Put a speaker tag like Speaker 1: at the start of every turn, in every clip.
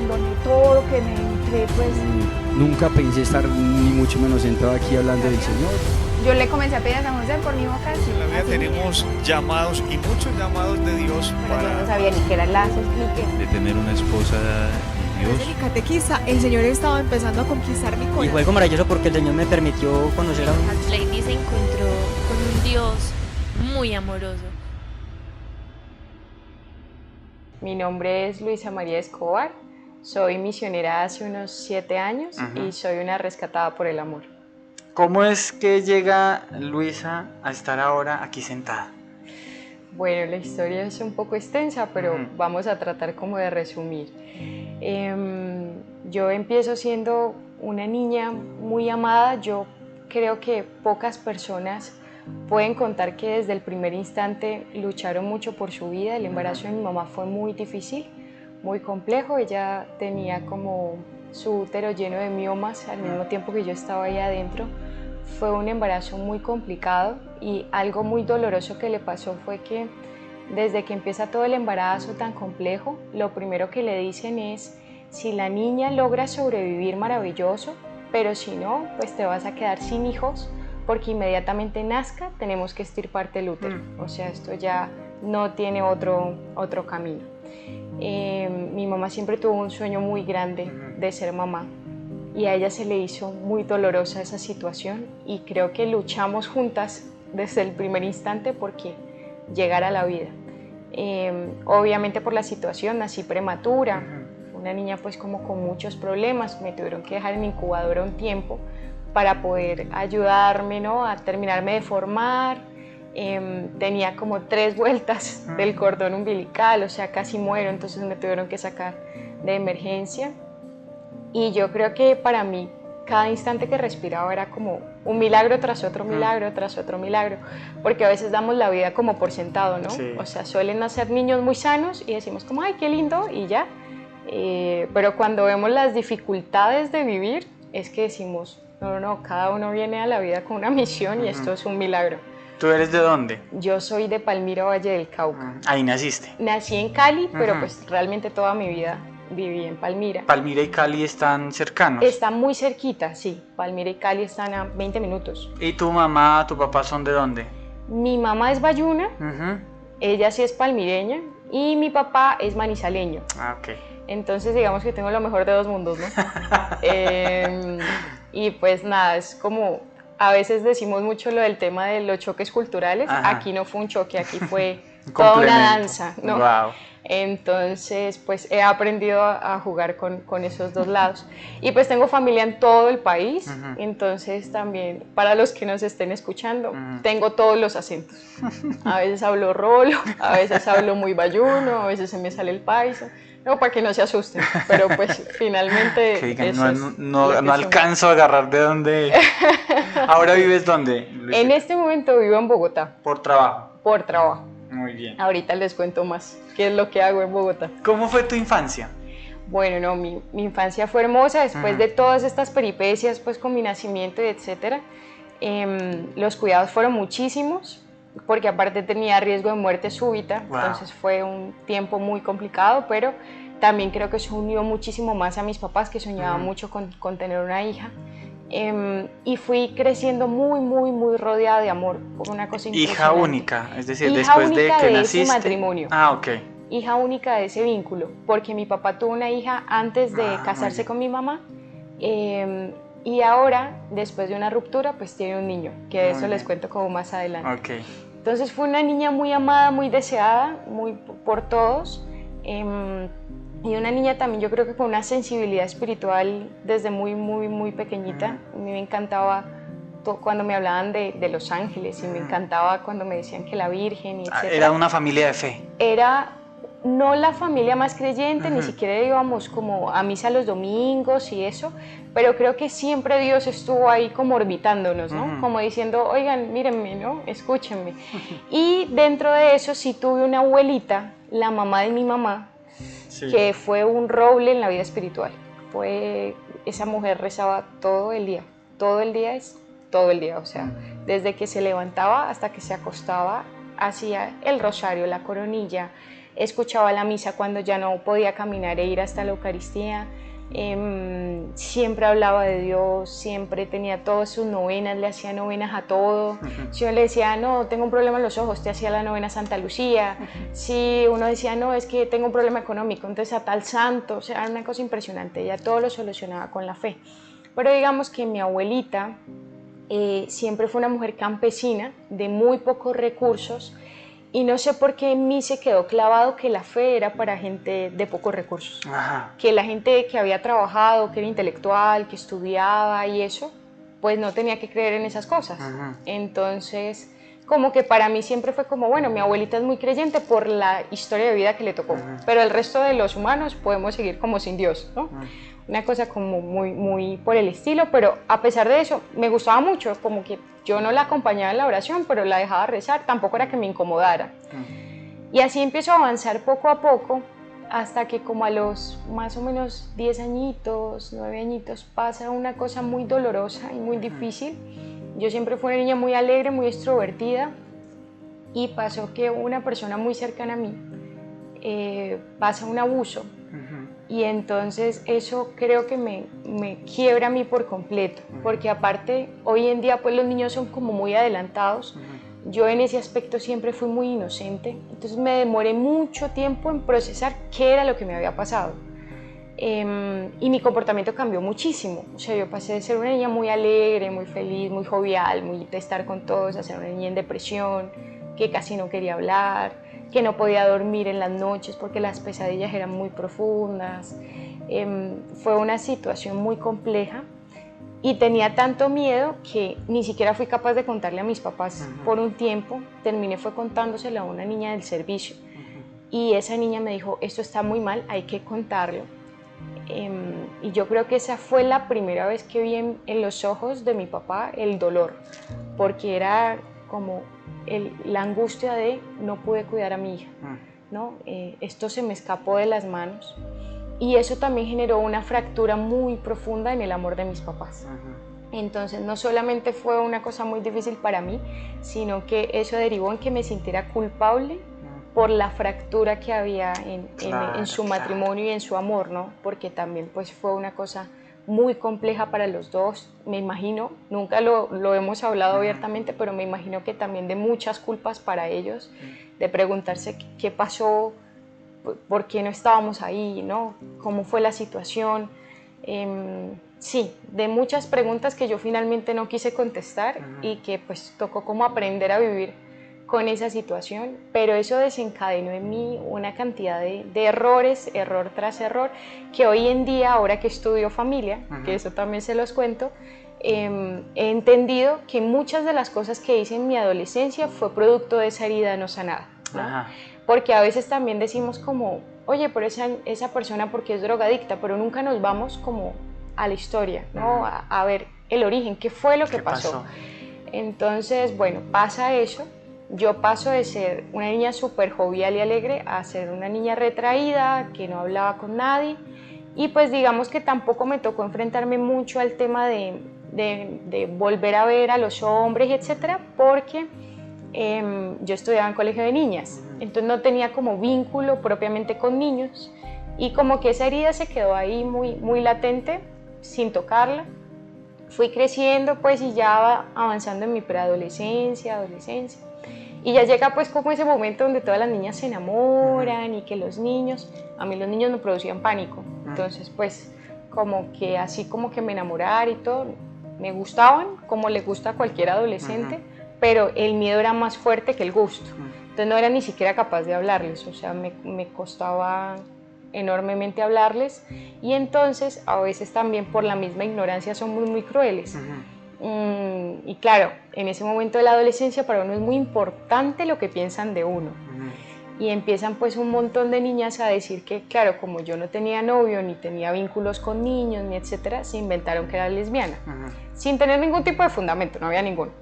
Speaker 1: abandoné todo, que me entré pues...
Speaker 2: Nunca pensé estar ni mucho menos sentado aquí hablando del Señor.
Speaker 1: Yo le comencé a pedir a San José por mi vocación.
Speaker 3: En la vida
Speaker 1: así,
Speaker 3: tenemos llamados y muchos llamados de Dios
Speaker 1: pero yo no
Speaker 3: para...
Speaker 1: sabía ni qué era lazo, ni qué.
Speaker 4: de tener una esposa de
Speaker 5: Desde
Speaker 4: Dios.
Speaker 5: mi catequista, el Señor estaba empezando a conquistar mi
Speaker 6: Y
Speaker 5: corazón.
Speaker 6: fue algo maravilloso porque el Señor me permitió conocer a un...
Speaker 7: Lady se encontró con un Dios muy amoroso.
Speaker 8: Mi nombre es Luisa María Escobar, soy misionera hace unos 7 años y soy una rescatada por el amor.
Speaker 9: ¿Cómo es que llega Luisa a estar ahora aquí sentada?
Speaker 8: Bueno, la historia es un poco extensa, pero vamos a tratar como de resumir. Yo empiezo siendo una niña muy amada. Yo creo que pocas personas pueden contar que desde el primer instante lucharon mucho por su vida. El embarazo de mi mamá fue muy difícil, muy complejo. Ella tenía como su útero lleno de miomas al mismo tiempo que yo estaba ahí adentro. Fue un embarazo muy complicado y algo muy doloroso que le pasó fue que desde que empieza todo el embarazo tan complejo, lo primero que le dicen es: si la niña logra sobrevivir, maravilloso, pero si no, pues te vas a quedar sin hijos, porque inmediatamente nazca tenemos que extirparte el útero. O sea, esto ya no tiene otro camino. Mi mamá siempre tuvo un sueño muy grande de ser mamá y a ella se le hizo muy dolorosa esa situación y creo que luchamos juntas desde el primer instante porque llegara a la vida. Obviamente por la situación nací prematura, una niña pues como con muchos problemas, me tuvieron que dejar en incubadora un tiempo para poder ayudarme, ¿no?, a terminarme de formar. Tenía como 3 vueltas del cordón umbilical, o sea, casi muero, entonces me tuvieron que sacar de emergencia. Y yo creo que para mí cada instante que respiraba era como un milagro tras otro milagro, tras otro milagro, porque a veces damos la vida como por sentado, ¿no?
Speaker 9: Sí.
Speaker 8: O sea, suelen nacer niños muy sanos y decimos como, ay, qué lindo, y ya. Pero cuando vemos las dificultades de vivir, es que decimos, no, cada uno viene a la vida con una misión y esto es un milagro.
Speaker 9: ¿Tú eres de dónde?
Speaker 8: Yo soy de Palmira, Valle del Cauca.
Speaker 9: Ahí naciste.
Speaker 8: Nací en Cali, pero pues realmente toda mi vida viví en Palmira.
Speaker 9: Palmira y Cali están cercanos.
Speaker 8: Está muy cerquita, sí. Palmira y Cali están a 20 minutos.
Speaker 9: ¿Y tu mamá, tu papá son de dónde?
Speaker 8: Mi mamá es bayuna, ella sí es palmireña, y mi papá es manizaleño.
Speaker 9: Ah, ok.
Speaker 8: Entonces digamos que tengo lo mejor de 2 mundos, ¿no? Y pues nada, es como, a veces decimos mucho lo del tema de los choques culturales.
Speaker 9: Ajá.
Speaker 8: Aquí no fue un choque, aquí fue
Speaker 9: Un
Speaker 8: toda una
Speaker 9: complemento.
Speaker 8: danza, ¿no?
Speaker 9: Wow.
Speaker 8: Entonces, pues he aprendido a jugar con esos 2 lados. Y pues tengo familia en todo el país, entonces también para los que nos estén escuchando, tengo todos los acentos. A veces hablo rolo, a veces hablo muy bayuno, a veces se me sale el paisa. No, para que no se asusten, pero pues finalmente...
Speaker 9: Que digan,
Speaker 8: eso es
Speaker 9: no
Speaker 8: lo que
Speaker 9: alcanzo a agarrar de dónde. ¿Ahora vives dónde, Luisa?
Speaker 8: En este momento vivo en Bogotá,
Speaker 9: Por trabajo.
Speaker 8: por trabajo.
Speaker 9: Muy bien.
Speaker 8: Ahorita les cuento más qué es lo que hago en Bogotá.
Speaker 9: ¿Cómo fue tu infancia?
Speaker 8: Bueno, no, mi infancia fue hermosa después de todas estas peripecias, pues con mi nacimiento y etcétera. Los cuidados fueron muchísimos, porque aparte tenía riesgo de muerte súbita, entonces fue un tiempo muy complicado, pero también creo que eso unió muchísimo más a mis papás, que soñaban mucho con tener una hija. Y fui creciendo muy rodeada de amor, por una cosa
Speaker 9: Hija
Speaker 8: impresionante.
Speaker 9: única, es decir,
Speaker 8: Hija
Speaker 9: después de
Speaker 8: única
Speaker 9: que
Speaker 8: de
Speaker 9: naciste.
Speaker 8: ese matrimonio.
Speaker 9: Ah, ok.
Speaker 8: Hija única de ese vínculo, porque mi papá tuvo una hija antes de
Speaker 9: muy
Speaker 8: casarse
Speaker 9: bien.
Speaker 8: con mi mamá, y ahora, después de una ruptura, pues tiene un niño, que de
Speaker 9: Muy
Speaker 8: eso les
Speaker 9: bien.
Speaker 8: cuento como más adelante.
Speaker 9: Ok.
Speaker 8: Entonces fue una niña muy amada, muy deseada, muy por todos, y una niña también yo creo que con una sensibilidad espiritual desde muy pequeñita. A mí me encantaba cuando me hablaban de los ángeles, y me encantaba cuando me decían que la Virgen, y etc.
Speaker 9: Era una familia de fe.
Speaker 8: Era no la familia más creyente, ni siquiera íbamos como a misa los domingos y eso, pero creo que siempre Dios estuvo ahí como orbitándonos, ¿no? Como diciendo, oigan, mírenme, ¿no? Escúchenme. Y dentro de eso sí tuve una abuelita, la mamá de mi mamá, que fue un roble en la vida espiritual. Esa mujer rezaba todo el día es todo el día, o sea, desde que se levantaba hasta que se acostaba, hacía el rosario, la coronilla, escuchaba la misa cuando ya no podía caminar e ir hasta la Eucaristía. Siempre hablaba de Dios, siempre tenía todas sus novenas, le hacía novenas a todo. Si yo le decía, no, tengo un problema en los ojos, te hacía la novena a Santa Lucía. Si uno decía, no, es que tengo un problema económico, entonces a tal santo. O sea, era una cosa impresionante, ella todo lo solucionaba con la fe. Pero digamos que mi abuelita siempre fue una mujer campesina, de muy pocos recursos, y no sé por qué en mí se quedó clavado que la fe era para gente de pocos recursos.
Speaker 9: Ajá.
Speaker 8: Que la gente que había trabajado, que era intelectual, que estudiaba y eso, pues no tenía que creer en esas cosas.
Speaker 9: Ajá.
Speaker 8: Entonces, como que para mí siempre fue como, bueno, mi abuelita es muy creyente por la historia de vida que le tocó, pero el resto de los humanos podemos seguir como sin Dios, ¿no? Una cosa como muy por el estilo, pero a pesar de eso, me gustaba mucho, como que yo no la acompañaba en la oración, pero la dejaba rezar, tampoco era que me incomodara. Y así empiezo a avanzar poco a poco, hasta que como a los más o menos 10 añitos, 9 añitos, pasa una cosa muy dolorosa y muy difícil. Yo siempre fui una niña muy alegre, muy extrovertida, y pasó que una persona muy cercana a mí pasa un abuso. Y entonces eso creo que me quiebra a mí por completo, porque aparte hoy en día pues los niños son como muy adelantados. Yo en ese aspecto siempre fui muy inocente, entonces me demoré mucho tiempo en procesar qué era lo que me había pasado. Y mi comportamiento cambió muchísimo. O sea, yo pasé de ser una niña muy alegre, muy feliz, muy jovial, muy de estar con todos, a ser una niña en depresión, que casi no quería hablar, que no podía dormir en las noches porque las pesadillas eran muy profundas. Fue una situación muy compleja y tenía tanto miedo que ni siquiera fui capaz de contarle a mis papás por un tiempo. Terminé fue contándoselo a una niña del servicio y esa niña me dijo, esto está muy mal, hay que contarlo. Y yo creo que esa fue la primera vez que vi en los ojos de mi papá el dolor, porque era como la angustia de no pude cuidar a mi hija, ¿no? Esto se me escapó de las manos y eso también generó una fractura muy profunda en el amor de mis papás. Entonces no solamente fue una cosa muy difícil para mí, sino que eso derivó en que me sintiera culpable por la fractura que había en su matrimonio y en su amor, ¿no? Porque también pues fue una cosa muy compleja para los dos, me imagino, nunca lo hemos hablado abiertamente, pero me imagino que también de muchas culpas para ellos, de preguntarse qué pasó, por qué no estábamos ahí, ¿no? ¿Cómo fue la situación? Sí, de muchas preguntas que yo finalmente no quise contestar y que pues tocó como aprender a vivir con esa situación, pero eso desencadenó en mí una cantidad de errores, error tras error, que hoy en día, ahora que estudio familia, que eso también se los cuento, he entendido que muchas de las cosas que hice en mi adolescencia fue producto de esa herida no sanada, ¿no? Porque a veces también decimos como, oye, pero esa persona porque es drogadicta, pero nunca nos vamos como a la historia, ¿no? A ver el origen, qué fue lo que pasó. Entonces, bueno, pasa eso. Yo paso de ser una niña súper jovial y alegre a ser una niña retraída, que no hablaba con nadie, y pues digamos que tampoco me tocó enfrentarme mucho al tema de volver a ver a los hombres, etcétera, porque yo estudiaba en colegio de niñas, entonces no tenía como vínculo propiamente con niños, y como que esa herida se quedó ahí muy latente, sin tocarla. Fui creciendo pues y ya avanzando en mi preadolescencia, adolescencia. Y ya llega pues como ese momento donde todas las niñas se enamoran y que los niños, a mí los niños me producían pánico, entonces pues como que así como que me enamorara y todo, me gustaban como le gusta a cualquier adolescente, pero el miedo era más fuerte que el gusto, entonces no era ni siquiera capaz de hablarles, o sea, me costaba enormemente hablarles y entonces a veces también por la misma ignorancia son muy crueles. Y claro, en ese momento de la adolescencia para uno es muy importante lo que piensan de uno. Y empiezan pues un montón de niñas a decir que, claro, como yo no tenía novio, ni tenía vínculos con niños, ni etcétera, se inventaron que era lesbiana. Sin tener ningún tipo de fundamento, no había ninguno.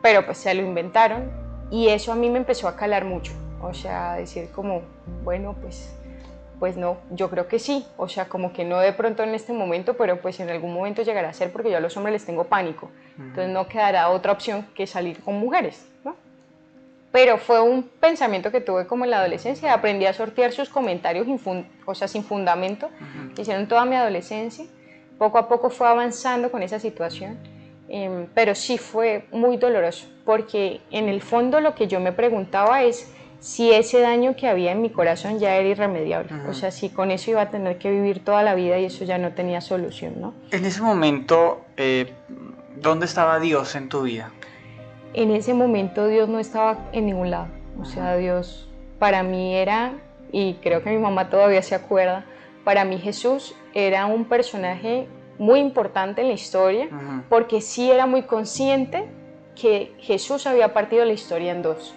Speaker 8: Pero pues se lo inventaron y eso a mí me empezó a calar mucho. O sea, decir como, bueno, pues no, yo creo que sí, o sea, como que no de pronto en este momento, pero pues en algún momento llegará a ser porque yo a los hombres les tengo pánico, entonces no quedará otra opción que salir con mujeres, ¿no? pero fue un pensamiento que tuve como en la adolescencia. Aprendí a sortear sus comentarios sin fundamento, que hicieron toda mi adolescencia. Poco a poco fue avanzando con esa situación, pero sí fue muy doloroso, porque en el fondo lo que yo me preguntaba es si ese daño que había en mi corazón ya era irremediable, o sea, si con eso iba a tener que vivir toda la vida y eso ya no tenía solución, ¿no?
Speaker 9: En ese momento, ¿dónde estaba Dios en tu vida?
Speaker 8: En ese momento Dios no estaba en ningún lado, o sea, Dios para mí era, y creo que mi mamá todavía se acuerda, para mí Jesús era un personaje muy importante en la historia, porque sí era muy consciente que Jesús había partido la historia en dos,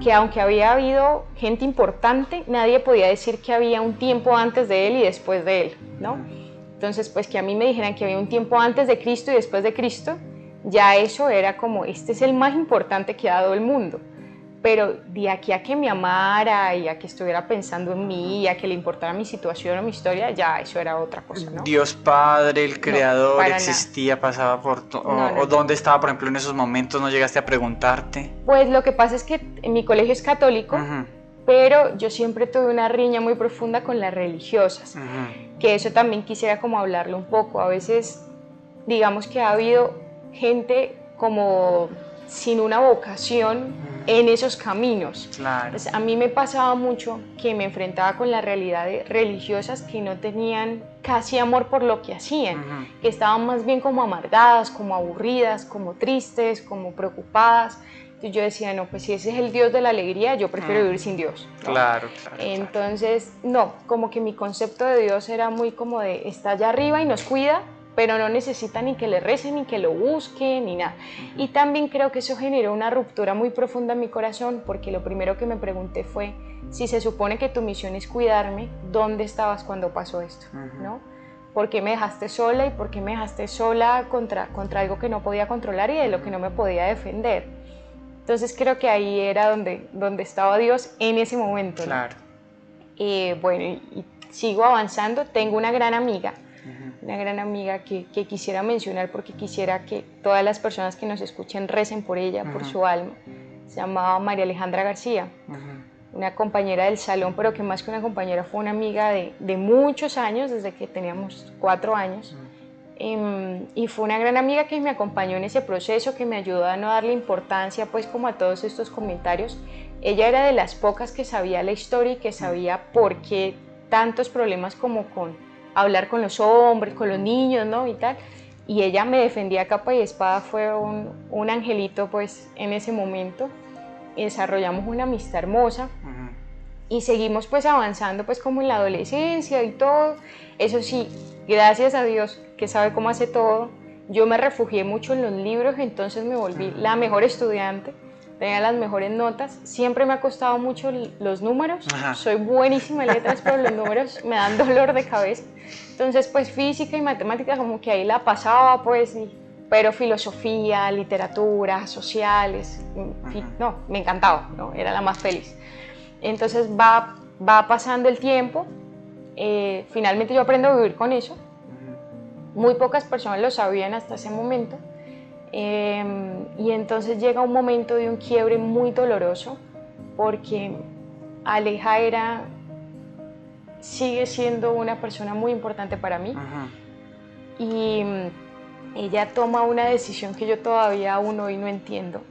Speaker 8: que aunque había habido gente importante, nadie podía decir que había un tiempo antes de él y después de él, ¿no? Entonces, pues que a mí me dijeran que había un tiempo antes de Cristo y después de Cristo, ya eso era como, este es el más importante que ha dado el mundo. Pero de aquí a que me amara y a que estuviera pensando en mí y a que le importara mi situación o mi historia, ya eso era otra cosa, ¿no?
Speaker 9: Dios Padre, el Creador,
Speaker 8: para
Speaker 9: existía,
Speaker 8: nada.
Speaker 9: pasaba por...
Speaker 8: No.
Speaker 9: ¿O dónde estaba, por ejemplo, en esos momentos? ¿No llegaste a preguntarte?
Speaker 8: Pues lo que pasa es que en mi colegio es católico, pero yo siempre tuve una riña muy profunda con las religiosas, que eso también quisiera como hablarlo un poco. A veces, digamos que ha habido gente como sin una vocación en esos caminos.
Speaker 9: Claro.
Speaker 8: Pues a mí me pasaba mucho que me enfrentaba con la realidad de religiosas que no tenían casi amor por lo que hacían, que estaban más bien como amargadas, como aburridas, como tristes, como preocupadas. Entonces yo decía, no, pues si ese es el Dios de la alegría, yo prefiero vivir sin Dios, ¿no?
Speaker 9: Claro.
Speaker 8: Entonces, no, como que mi concepto de Dios era muy como de, está allá arriba y nos cuida, pero no necesita ni que le recen, ni que lo busquen, ni nada. Y también creo que eso generó una ruptura muy profunda en mi corazón, porque lo primero que me pregunté fue, si se supone que tu misión es cuidarme, ¿dónde estabas cuando pasó esto? ¿No? ¿Por qué me dejaste sola y por qué me dejaste sola contra algo que no podía controlar y de lo que no me podía defender? Entonces creo que ahí era donde estaba Dios en ese momento, ¿no?
Speaker 9: Claro.
Speaker 8: Bueno, y sigo avanzando. Tengo una gran amiga, que quisiera mencionar porque quisiera que todas las personas que nos escuchen recen por ella, por su alma. Se llamaba María Alejandra García, una compañera del salón, pero que más que una compañera fue una amiga de muchos años, desde que teníamos 4 años. Y fue una gran amiga que me acompañó en ese proceso, que me ayudó a no darle importancia pues como a todos estos comentarios. Ella era de las pocas que sabía la historia y que sabía por qué tantos problemas como con hablar con los hombres, con los niños, ¿no? Y tal. Y ella me defendía a capa y espada, fue un angelito pues en ese momento. Y desarrollamos una amistad hermosa y seguimos pues avanzando pues como en la adolescencia y todo. Eso sí, gracias a Dios que sabe cómo hace todo, yo me refugié mucho en los libros, entonces me volví la mejor estudiante, tenía las mejores notas. Siempre me ha costado mucho los números, soy buenísima en letras, pero los números me dan dolor de cabeza. Entonces pues física y matemáticas como que ahí la pasaba pues, pero filosofía, literatura, sociales, no, me encantaba, ¿no? Era la más feliz. Entonces va pasando el tiempo, finalmente yo aprendo a vivir con eso. Muy pocas personas lo sabían hasta ese momento. Y entonces llega un momento de un quiebre muy doloroso, porque Aleja sigue siendo una persona muy importante para mí. Y ella toma una decisión que yo todavía aún hoy no entiendo.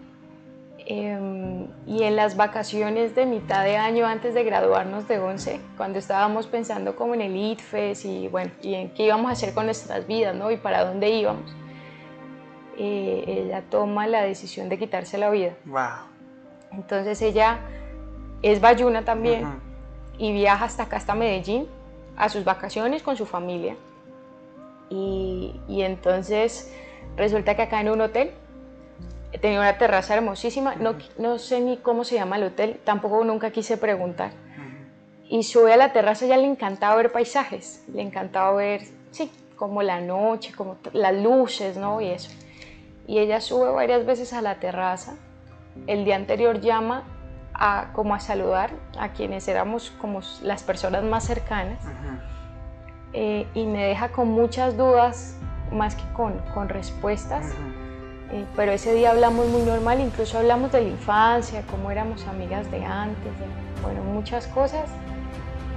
Speaker 8: Y en las vacaciones de mitad de año antes de graduarnos de 11, cuando estábamos pensando como en el ITFES y bueno, y en qué íbamos a hacer con nuestras vidas, ¿no? Y para dónde íbamos, ella toma la decisión de quitarse la vida.
Speaker 9: Wow.
Speaker 8: Entonces ella es bayuna también y viaja hasta acá, hasta Medellín, a sus vacaciones con su familia. Y entonces resulta que acá en un hotel tenía una terraza hermosísima, no sé ni cómo se llama el hotel, tampoco nunca quise preguntar. Y sube a la terraza, a ella le encantaba ver paisajes, le encantaba ver, sí, como la noche, como las luces, ¿no? Y eso. Y ella sube varias veces a la terraza. El día anterior llama como a saludar a quienes éramos como las personas más cercanas. Y me deja con muchas dudas, más que con respuestas. Pero ese día hablamos muy normal, incluso hablamos de la infancia, cómo éramos amigas de antes, bueno, muchas cosas.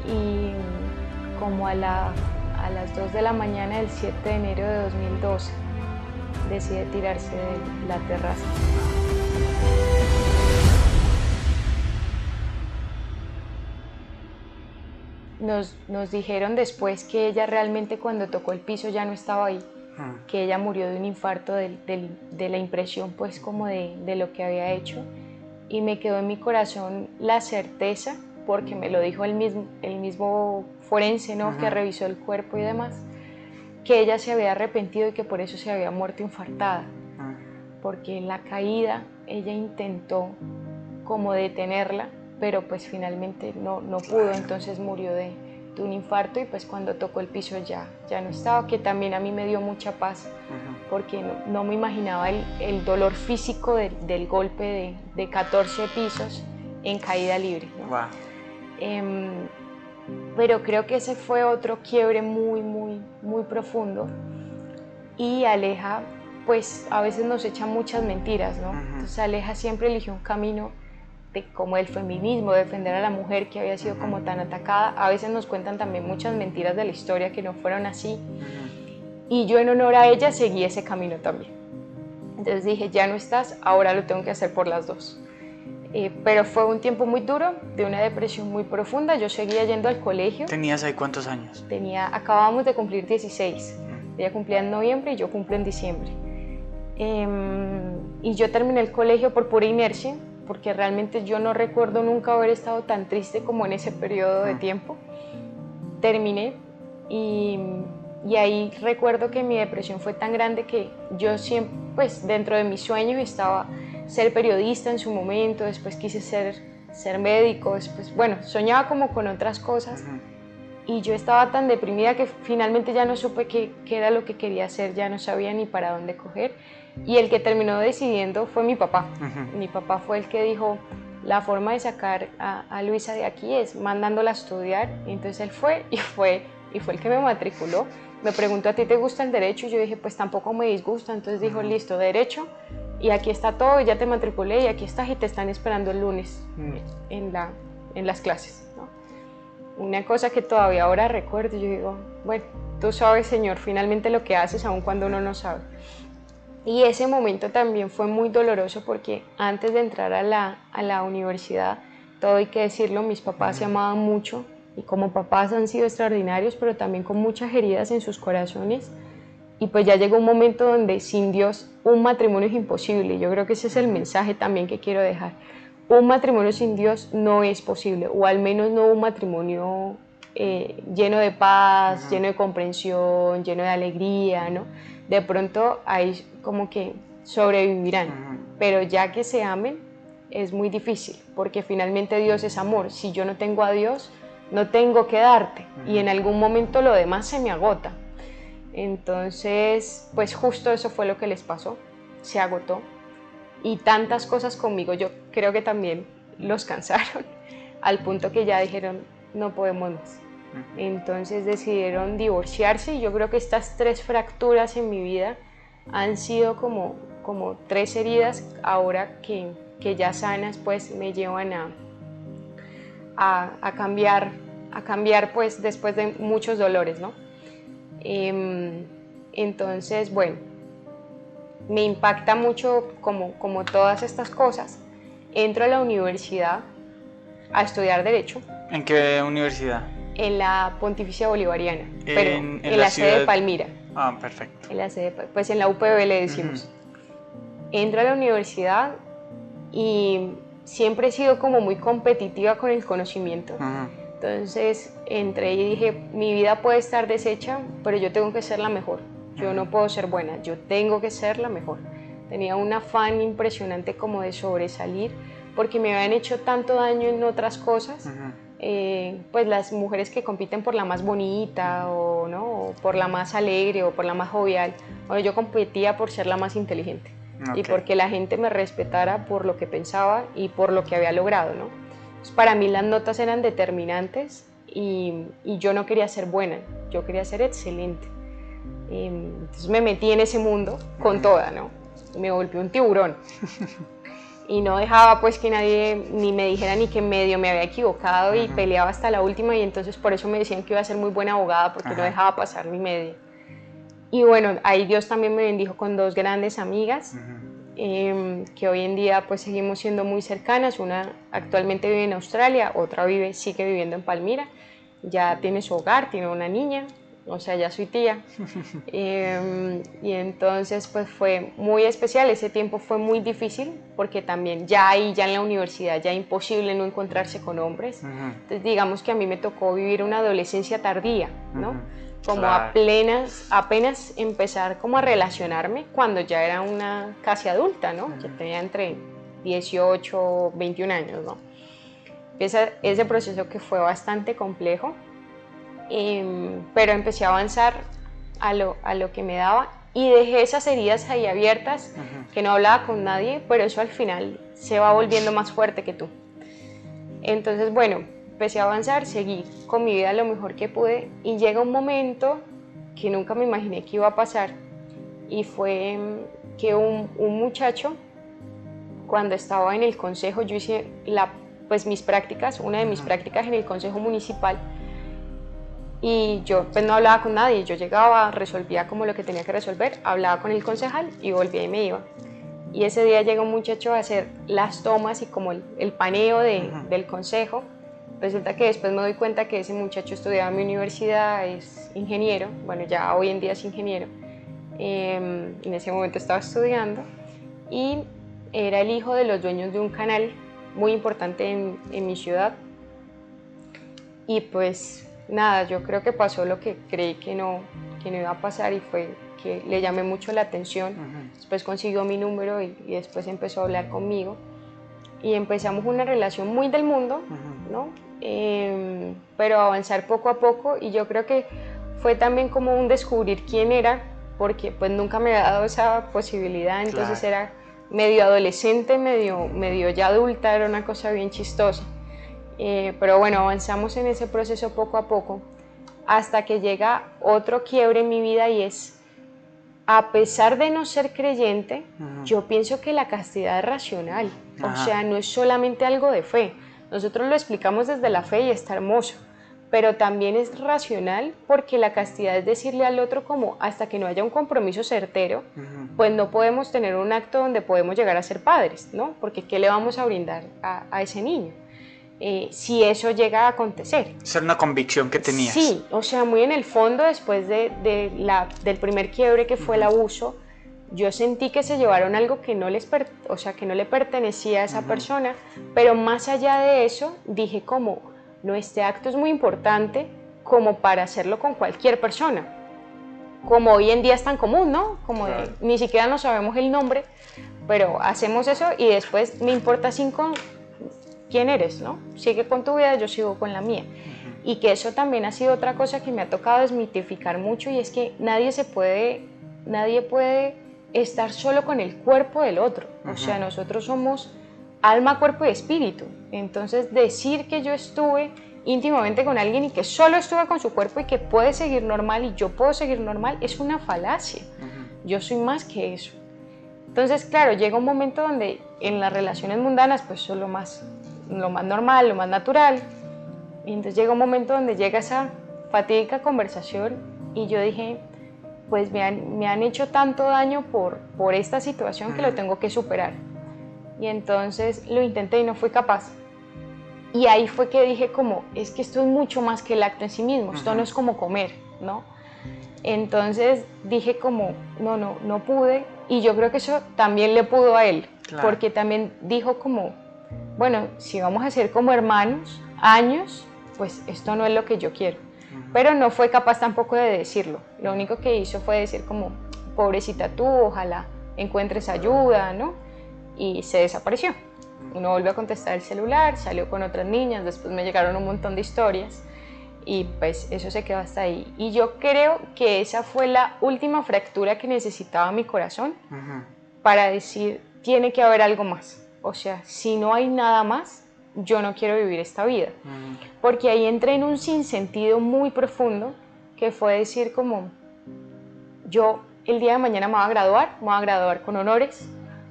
Speaker 8: Y como a las 2 de la mañana del 7 de enero de 2012 decide tirarse de la terraza. Nos dijeron después que ella realmente cuando tocó el piso ya no estaba ahí, que ella murió de un infarto de la impresión pues como de lo que había hecho, y me quedó en mi corazón la certeza, porque me lo dijo el mismo forense, ¿no? Que revisó el cuerpo y demás, que ella se había arrepentido y que por eso se había muerto infartada, porque en la caída ella intentó como detenerla, pero pues finalmente no pudo, entonces murió de un infarto, y pues cuando tocó el piso ya no estaba, que también a mí me dio mucha paz, porque no me imaginaba el dolor físico del golpe de 14 pisos en caída libre, ¿no?
Speaker 9: Wow.
Speaker 8: Pero creo que ese fue otro quiebre muy, muy, muy profundo, y Aleja pues a veces nos echa muchas mentiras, ¿no? Entonces Aleja siempre eligió un camino como el feminismo, defender a la mujer que había sido como tan atacada. A veces nos cuentan también muchas mentiras de la historia que no fueron así, y yo en honor a ella seguí ese camino también. Entonces dije, ya no estás, ahora lo tengo que hacer por las dos. Pero fue un tiempo muy duro, de una depresión muy profunda. Yo seguía yendo al colegio.
Speaker 9: ¿Tenías ahí cuántos años?
Speaker 8: Acabábamos de cumplir 16. Ella cumplía en noviembre y yo cumplo en diciembre. Y yo terminé el colegio por pura inercia, porque realmente yo no recuerdo nunca haber estado tan triste como en ese periodo de tiempo. Terminé y ahí recuerdo que mi depresión fue tan grande que yo siempre, pues dentro de mis sueños estaba ser periodista en su momento, después quise ser médico, después, bueno, soñaba como con otras cosas, y yo estaba tan deprimida que finalmente ya no supe qué era lo que quería hacer, ya no sabía ni para dónde coger, y el que terminó decidiendo fue mi papá. Mi papá fue el que dijo, la forma de sacar a Luisa de aquí es mandándola a estudiar, y entonces él fue el que me matriculó. Me preguntó, ¿a ti te gusta el derecho? Y yo dije, pues tampoco me disgusta. Entonces dijo, listo, derecho, y aquí está todo, ya te matriculé y aquí estás y te están esperando el lunes en las clases, ¿no? Una cosa que todavía ahora recuerdo, yo digo, bueno, tú sabes, Señor, finalmente lo que haces aun cuando uno no sabe. Y ese momento también fue muy doloroso, porque antes de entrar a la universidad, todo hay que decirlo, mis papás se amaban mucho, y como papás han sido extraordinarios, pero también con muchas heridas en sus corazones. Y pues ya llegó un momento donde sin Dios un matrimonio es imposible. Yo creo que ese es el mensaje también que quiero dejar. Un matrimonio sin Dios no es posible, o al menos no un matrimonio lleno de paz, lleno de comprensión, lleno de alegría, ¿no? De pronto ahí como que sobrevivirán, pero ya que se amen es muy difícil, porque finalmente Dios es amor. Si yo no tengo a Dios, no tengo que darte, y en algún momento lo demás se me agota. Entonces, pues justo eso fue lo que les pasó, se agotó, y tantas cosas conmigo yo creo que también los cansaron, al punto que ya dijeron, no podemos más. Entonces decidieron divorciarse, y yo creo que estas 3 fracturas en mi vida han sido como 3 heridas, ahora que ya sanas, pues me llevan a cambiar pues después de muchos dolores, ¿no? Entonces, bueno, me impacta mucho como todas estas cosas. Entro a la universidad a estudiar Derecho.
Speaker 9: ¿En qué universidad?
Speaker 8: En la Pontificia Bolivariana, pero en la
Speaker 9: ciudad...
Speaker 8: sede de Palmira.
Speaker 9: Ah, perfecto.
Speaker 8: En la sede, pues en la UPB le decimos. Entro a la universidad y siempre he sido como muy competitiva con el conocimiento. Entonces entré y dije, mi vida puede estar deshecha, pero yo tengo que ser la mejor. Yo no puedo ser buena, yo tengo que ser la mejor. Tenía un afán impresionante como de sobresalir, porque me habían hecho tanto daño en otras cosas. Pues las mujeres que compiten por la más bonita, o, ¿no? O por la más alegre, o por la más jovial. Bueno, yo competía por ser la más inteligente, y porque la gente me respetara por lo que pensaba y por lo que había logrado, ¿no? Entonces, para mí las notas eran determinantes, y yo no quería ser buena, yo quería ser excelente. Entonces me metí en ese mundo con toda, ¿no? me volví un tiburón. Y no dejaba pues que nadie ni me dijera ni que medio me había equivocado y peleaba hasta la última, y entonces por eso me decían que iba a ser muy buena abogada, porque no dejaba pasar ni media. Y bueno, ahí Dios también me bendijo con 2 grandes amigas, que hoy en día pues seguimos siendo muy cercanas. Una actualmente vive en Australia, otra sigue viviendo en Palmira, ya tiene su hogar, tiene una niña, o sea, ya soy tía. Y entonces pues fue muy especial. Ese tiempo fue muy difícil porque también ya en la universidad ya imposible no encontrarse con hombres. Entonces digamos que a mí me tocó vivir una adolescencia tardía, ¿no? Como apenas empezar como a relacionarme cuando ya era una casi adulta, ¿no? Ya tenía entre 18, 21 años, ¿no? Ese proceso que fue bastante complejo. Pero empecé a avanzar a lo que me daba y dejé esas heridas ahí abiertas, que no hablaba con nadie, pero eso al final se va volviendo más fuerte que tú. Entonces, bueno, empecé a avanzar, seguí con mi vida lo mejor que pude, y llega un momento que nunca me imaginé que iba a pasar, y fue que un muchacho, cuando estaba en el consejo, yo hice mis prácticas, una de mis prácticas en el consejo municipal. Y yo pues no hablaba con nadie, yo llegaba, resolvía como lo que tenía que resolver, hablaba con el concejal y volvía y me iba. Y ese día llega un muchacho a hacer las tomas y como el paneo del consejo. Resulta que después me doy cuenta que ese muchacho estudiaba en mi universidad, es ingeniero, bueno, ya hoy en día es ingeniero. En ese momento estaba estudiando y era el hijo de los dueños de un canal muy importante en mi ciudad. Y pues nada, yo creo que pasó lo que creí que no iba a pasar, y fue que le llamé mucho la atención. Después consiguió mi número y después empezó a hablar conmigo y empezamos una relación muy del mundo, ¿no? Pero avanzar poco a poco, y yo creo que fue también como un descubrir quién era, porque pues nunca me había dado esa posibilidad. Entonces era medio adolescente, medio ya adulta, era una cosa bien chistosa. Pero bueno, avanzamos en ese proceso poco a poco, hasta que llega otro quiebre en mi vida, y es, a pesar de no ser creyente, yo pienso que la castidad es racional, o sea, no es solamente algo de fe. Nosotros lo explicamos desde la fe y está hermoso, pero también es racional, porque la castidad es decirle al otro como, hasta que no haya un compromiso certero, pues no podemos tener un acto donde podemos llegar a ser padres, ¿no? Porque ¿qué le vamos a brindar a ese niño? Si eso llega a acontecer.
Speaker 9: Esa era una convicción que tenías.
Speaker 8: Sí, o sea, muy en el fondo, después del primer quiebre que fue el abuso, yo sentí que se llevaron algo que no le pertenecía a esa persona, pero más allá de eso, dije como, no, este acto es muy importante como para hacerlo con cualquier persona, como hoy en día es tan común, ¿no? Como ni siquiera nos sabemos el nombre, pero hacemos eso y después me importa 5 quién eres, ¿no? Sigue con tu vida, yo sigo con la mía. Y que eso también ha sido otra cosa que me ha tocado desmitificar mucho, y es que nadie puede estar solo con el cuerpo del otro. O sea, nosotros somos alma, cuerpo y espíritu. Entonces, decir que yo estuve íntimamente con alguien y que solo estuve con su cuerpo y que puede seguir normal y yo puedo seguir normal es una falacia. Yo soy más que eso. Entonces, claro, llega un momento donde en las relaciones mundanas, pues eso es lo más normal, lo más natural. Y entonces llega un momento donde llega esa fatídica conversación y yo dije, pues me han hecho tanto daño por esta situación que lo tengo que superar. Y entonces lo intenté y no fui capaz. Y ahí fue que dije como, es que esto es mucho más que el acto en sí mismo, esto no es como comer, ¿no? Entonces dije como, no pude, y yo creo que eso también le pudo a él, porque también dijo como, bueno, si vamos a ser como hermanos, años, pues esto no es lo que yo quiero. Pero no fue capaz tampoco de decirlo, lo único que hizo fue decir como, pobrecita tú, ojalá encuentres ayuda, ¿no? Y se desapareció. No volvió a contestar el celular, salió con otras niñas, después me llegaron un montón de historias y pues eso se quedó hasta ahí. Y yo creo que esa fue la última fractura que necesitaba mi corazón para decir, tiene que haber algo más. O sea, si no hay nada más, yo no quiero vivir esta vida. Porque ahí entré en un sinsentido muy profundo que fue decir como, yo el día de mañana me voy a graduar con honores,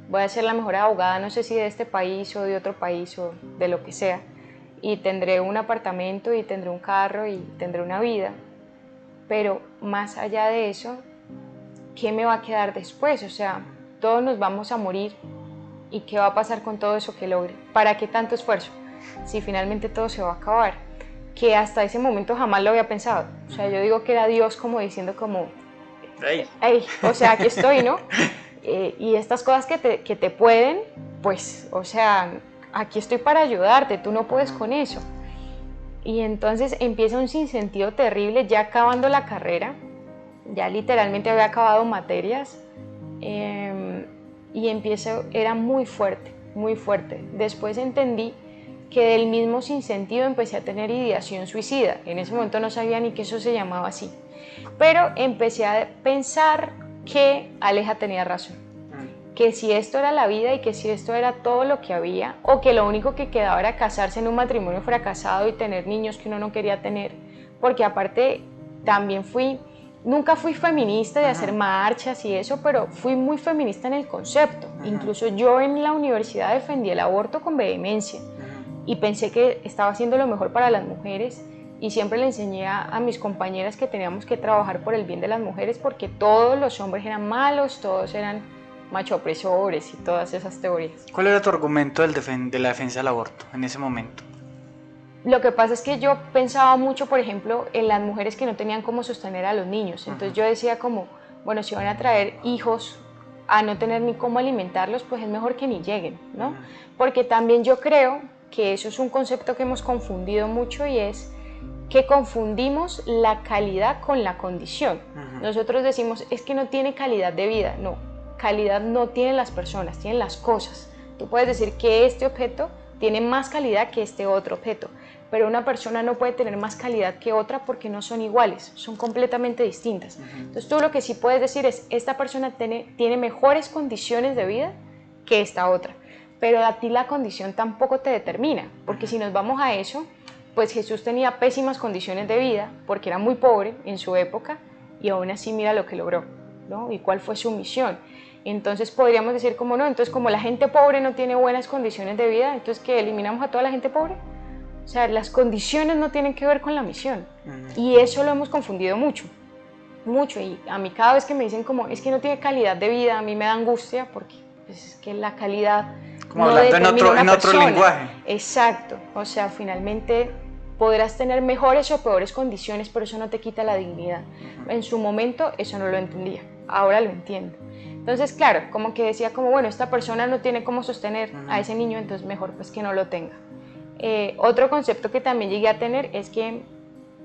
Speaker 8: voy a ser la mejor abogada, no sé si de este país o de otro país o de lo que sea, y tendré un apartamento y tendré un carro y tendré una vida, pero más allá de eso, ¿qué me va a quedar después? O sea, todos nos vamos a morir, ¿y qué va a pasar con todo eso que logre? ¿Para qué tanto esfuerzo? Si finalmente todo se va a acabar, que hasta ese momento jamás lo había pensado. O sea, yo digo que era Dios como diciendo como, hey, o sea, aquí estoy, ¿no? Y estas cosas que te pueden, pues, o sea, aquí estoy para ayudarte, tú no puedes con eso. Y entonces empieza un sinsentido terrible, ya acabando la carrera, ya literalmente había acabado materias, y era muy fuerte, muy fuerte. Después entendí que del mismo sinsentido empecé a tener ideación suicida. En ese momento no sabía ni que eso se llamaba así. Pero empecé a pensar que Aleja tenía razón. Que si esto era la vida y que si esto era todo lo que había, o que lo único que quedaba era casarse en un matrimonio fracasado y tener niños que uno no quería tener. Porque aparte también nunca fui feminista de hacer marchas y eso, pero fui muy feminista en el concepto. Incluso yo en la universidad defendí el aborto con vehemencia. Y pensé que estaba haciendo lo mejor para las mujeres y siempre le enseñé a mis compañeras que teníamos que trabajar por el bien de las mujeres porque todos los hombres eran malos, todos eran macho opresores y todas esas teorías.
Speaker 9: ¿Cuál era tu argumento de la defensa del aborto en ese momento?
Speaker 8: Lo que pasa es que yo pensaba mucho, por ejemplo, en las mujeres que no tenían cómo sostener a los niños. Entonces yo decía como, bueno, si van a traer hijos a no tener ni cómo alimentarlos, pues es mejor que ni lleguen, ¿no? Porque también yo creo que eso es un concepto que hemos confundido mucho y es que confundimos la calidad con la condición. Nosotros decimos, es que no tiene calidad de vida. No, calidad no tienen las personas, tienen las cosas. Tú puedes decir que este objeto tiene más calidad que este otro objeto, pero una persona no puede tener más calidad que otra porque no son iguales, son completamente distintas. Entonces tú lo que sí puedes decir es, esta persona tiene mejores condiciones de vida que esta otra. Pero a ti la condición tampoco te determina, porque si nos vamos a eso, pues Jesús tenía pésimas condiciones de vida, porque era muy pobre en su época, y aún así mira lo que logró, ¿no? Y cuál fue su misión. Entonces podríamos decir como no, entonces como la gente pobre no tiene buenas condiciones de vida, entonces ¿qué? ¿Eliminamos a toda la gente pobre? O sea, las condiciones no tienen que ver con la misión, y eso lo hemos confundido mucho, y a mí cada vez que me dicen como, es que no tiene calidad de vida, a mí me da angustia, porque pues, es que la calidad...
Speaker 9: Como no hablando en otro lenguaje.
Speaker 8: Exacto, o sea, finalmente podrás tener mejores o peores condiciones, pero eso no te quita la dignidad. En su momento eso no lo entendía, ahora lo entiendo. Entonces, claro, como que decía como, bueno, esta persona no tiene cómo sostener a ese niño, entonces mejor pues que no lo tenga. Otro concepto que también llegué a tener es que,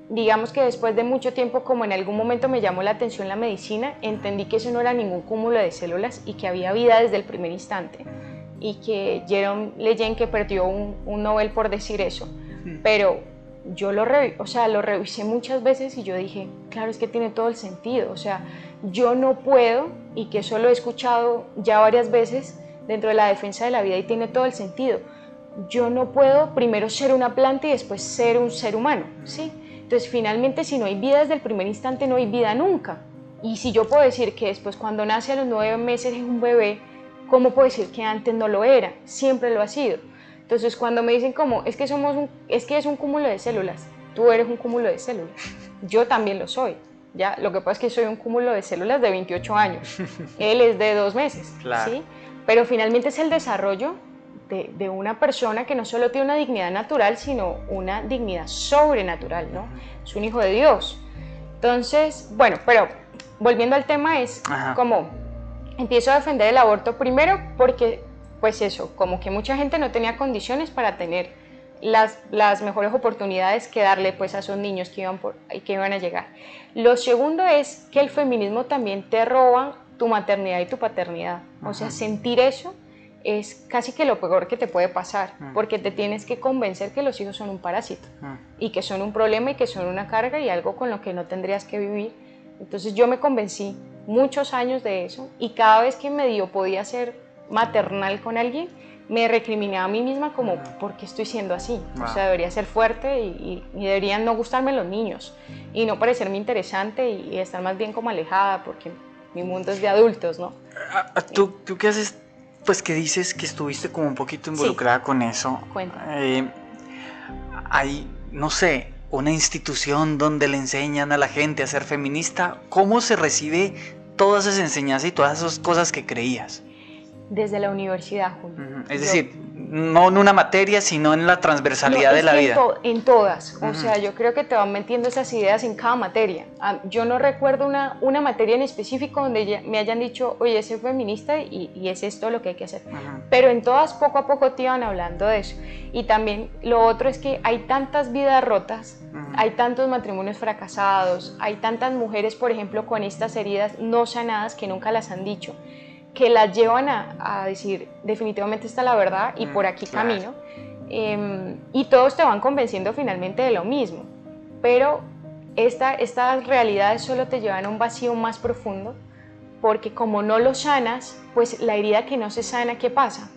Speaker 8: digamos que después de mucho tiempo, como en algún momento me llamó la atención la medicina, entendí que eso no era ningún cúmulo de células y que había vida desde el primer instante. Y que Jerome Lejeune perdió un Nobel por decir eso, pero yo lo revisé muchas veces y yo dije, claro, es que tiene todo el sentido, o sea, yo no puedo, y que eso lo he escuchado ya varias veces dentro de la defensa de la vida y tiene todo el sentido, yo no puedo primero ser una planta y después ser un ser humano, ¿sí? Entonces finalmente si no hay vida desde el primer instante no hay vida nunca, y si yo puedo decir que después cuando nace a los 9 meses es un bebé, ¿cómo puedo decir que antes no lo era? Siempre lo ha sido. Entonces cuando me dicen como, es que es un cúmulo de células, tú eres un cúmulo de células, yo también lo soy, ¿ya? Lo que pasa es que soy un cúmulo de células de 28 años, él es de 2 meses,
Speaker 9: claro.
Speaker 8: ¿sí? Pero finalmente es el desarrollo de una persona que no solo tiene una dignidad natural, sino una dignidad sobrenatural, ¿no? Es un hijo de Dios. Entonces, bueno, pero volviendo al tema es como... Empiezo a defender el aborto primero porque, pues eso, como que mucha gente no tenía condiciones para tener las mejores oportunidades que darle pues a esos niños que iban a llegar. Lo segundo es que el feminismo también te roba tu maternidad y tu paternidad. O sea, sentir eso es casi que lo peor que te puede pasar, porque te tienes que convencer que los hijos son un parásito y que son un problema y que son una carga y algo con lo que no tendrías que vivir. Entonces yo me convencí muchos años de eso y cada vez que medio podía ser maternal con alguien me recriminaba a mí misma como ¿por qué estoy siendo así? O sea, debería ser fuerte y deberían no gustarme los niños y no parecerme interesante y estar más bien como alejada porque mi mundo es de adultos, ¿no?
Speaker 9: ¿Tú qué haces? Pues que dices que estuviste como un poquito involucrada con eso.
Speaker 8: Cuéntame.
Speaker 9: Hay, no sé, una institución donde le enseñan a la gente a ser feminista. ¿Cómo se recibe todas esas enseñanzas y todas esas cosas que creías?
Speaker 8: Desde la universidad, Julio.
Speaker 9: Es decir, no en una materia, sino en la transversalidad de la vida.
Speaker 8: En todas. O sea, yo creo que te van metiendo esas ideas en cada materia. Yo no recuerdo una materia en específico donde me hayan dicho, oye, soy feminista y es esto lo que hay que hacer. Pero en todas, poco a poco te iban hablando de eso. Y también lo otro es que hay tantas vidas rotas, hay tantos matrimonios fracasados, hay tantas mujeres, por ejemplo, con estas heridas no sanadas que nunca las han dicho, que las llevan a decir, definitivamente esta es la verdad y por aquí camino. Y todos te van convenciendo finalmente de lo mismo. Pero estas realidades solo te llevan a un vacío más profundo, porque como no lo sanas, pues la herida que no se sana, ¿qué pasa?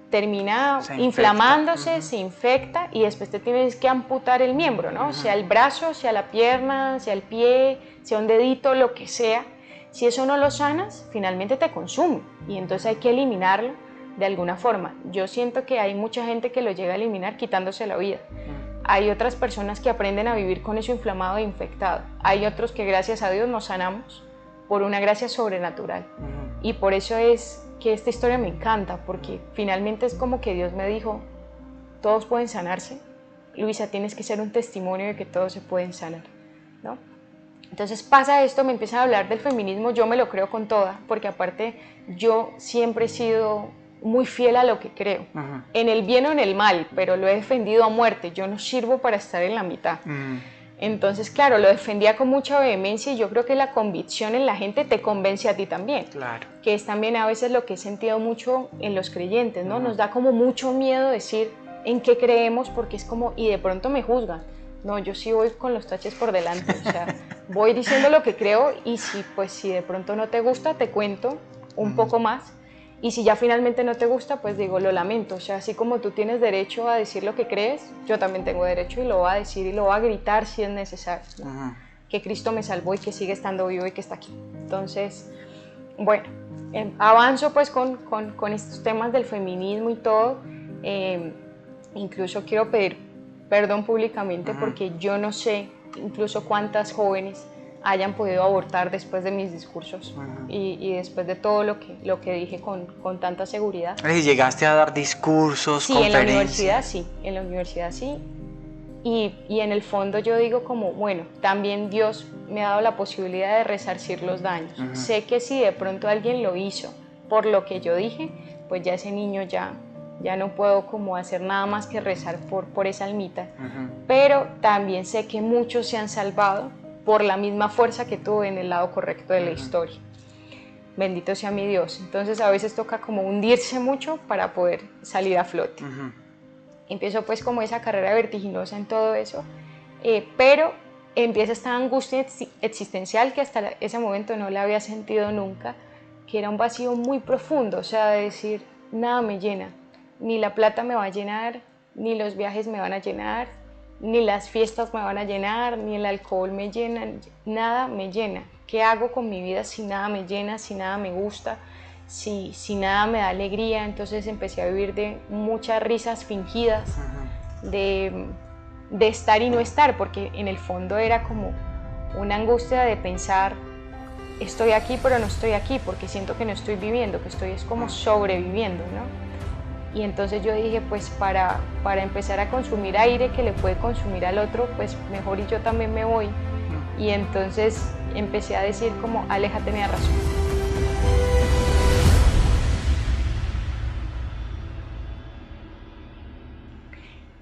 Speaker 8: Termina inflamándose, se infecta y después te tienes que amputar el miembro, ¿no? Sea el brazo, sea la pierna, sea el pie, sea un dedito, lo que sea. Si eso no lo sanas, finalmente te consume y entonces hay que eliminarlo de alguna forma. Yo siento que hay mucha gente que lo llega a eliminar quitándose la vida. Hay otras personas que aprenden a vivir con eso inflamado e infectado. Hay otros que gracias a Dios nos sanamos por una gracia sobrenatural. Y por eso es que esta historia me encanta, porque finalmente es como que Dios me dijo, todos pueden sanarse. Luisa, tienes que ser un testimonio de que todos se pueden sanar, ¿no? Entonces pasa esto, me empiezan a hablar del feminismo, yo me lo creo con toda, porque aparte yo siempre he sido muy fiel a lo que creo, en el bien o en el mal, pero lo he defendido a muerte, yo no sirvo para estar en la mitad. Entonces, claro, lo defendía con mucha vehemencia y yo creo que la convicción en la gente te convence a ti también.
Speaker 9: Claro.
Speaker 8: Que es también a veces lo que he sentido mucho en los creyentes, ¿no? Nos da como mucho miedo decir en qué creemos porque es como, y de pronto me juzgan. No, yo sí voy con los taches por delante, o sea, voy diciendo lo que creo y si de pronto no te gusta, te cuento un poco más. Y si ya finalmente no te gusta, pues digo, lo lamento. O sea, así como tú tienes derecho a decir lo que crees, yo también tengo derecho y lo voy a decir y lo voy a gritar si es necesario. Que Cristo me salvó y que sigue estando vivo y que está aquí. Entonces, bueno, avanzo pues con estos temas del feminismo y todo. Incluso quiero pedir perdón públicamente porque yo no sé incluso cuántas jóvenes hayan podido abortar después de mis discursos y después de todo lo que dije con tanta seguridad.
Speaker 9: ¿Llegaste a dar discursos,
Speaker 8: sí,
Speaker 9: conferencias?
Speaker 8: En la universidad sí. Y en el fondo yo digo como, bueno, también Dios me ha dado la posibilidad de resarcir los daños. Sé que si de pronto alguien lo hizo por lo que yo dije, pues ya ese niño ya no puedo como hacer nada más que rezar por esa almita. Pero también sé que muchos se han salvado por la misma fuerza que tuve en el lado correcto de la historia. Bendito sea mi Dios. Entonces a veces toca como hundirse mucho para poder salir a flote. Empiezo pues como esa carrera vertiginosa en todo eso, pero empieza esta angustia existencial que hasta ese momento no la había sentido nunca, que era un vacío muy profundo, o sea, de decir, nada me llena, ni la plata me va a llenar, ni los viajes me van a llenar, ni las fiestas me van a llenar, ni el alcohol me llena, nada me llena. ¿Qué hago con mi vida si nada me llena, si nada me gusta, si nada me da alegría? Entonces empecé a vivir de muchas risas fingidas, de estar y no estar, porque en el fondo era como una angustia de pensar, estoy aquí pero no estoy aquí, porque siento que no estoy viviendo, que estoy es como sobreviviendo, ¿no? Y entonces yo dije, pues para empezar a consumir aire que le puede consumir al otro, pues mejor y yo también me voy. Y entonces empecé a decir como, Aleja tenía razón.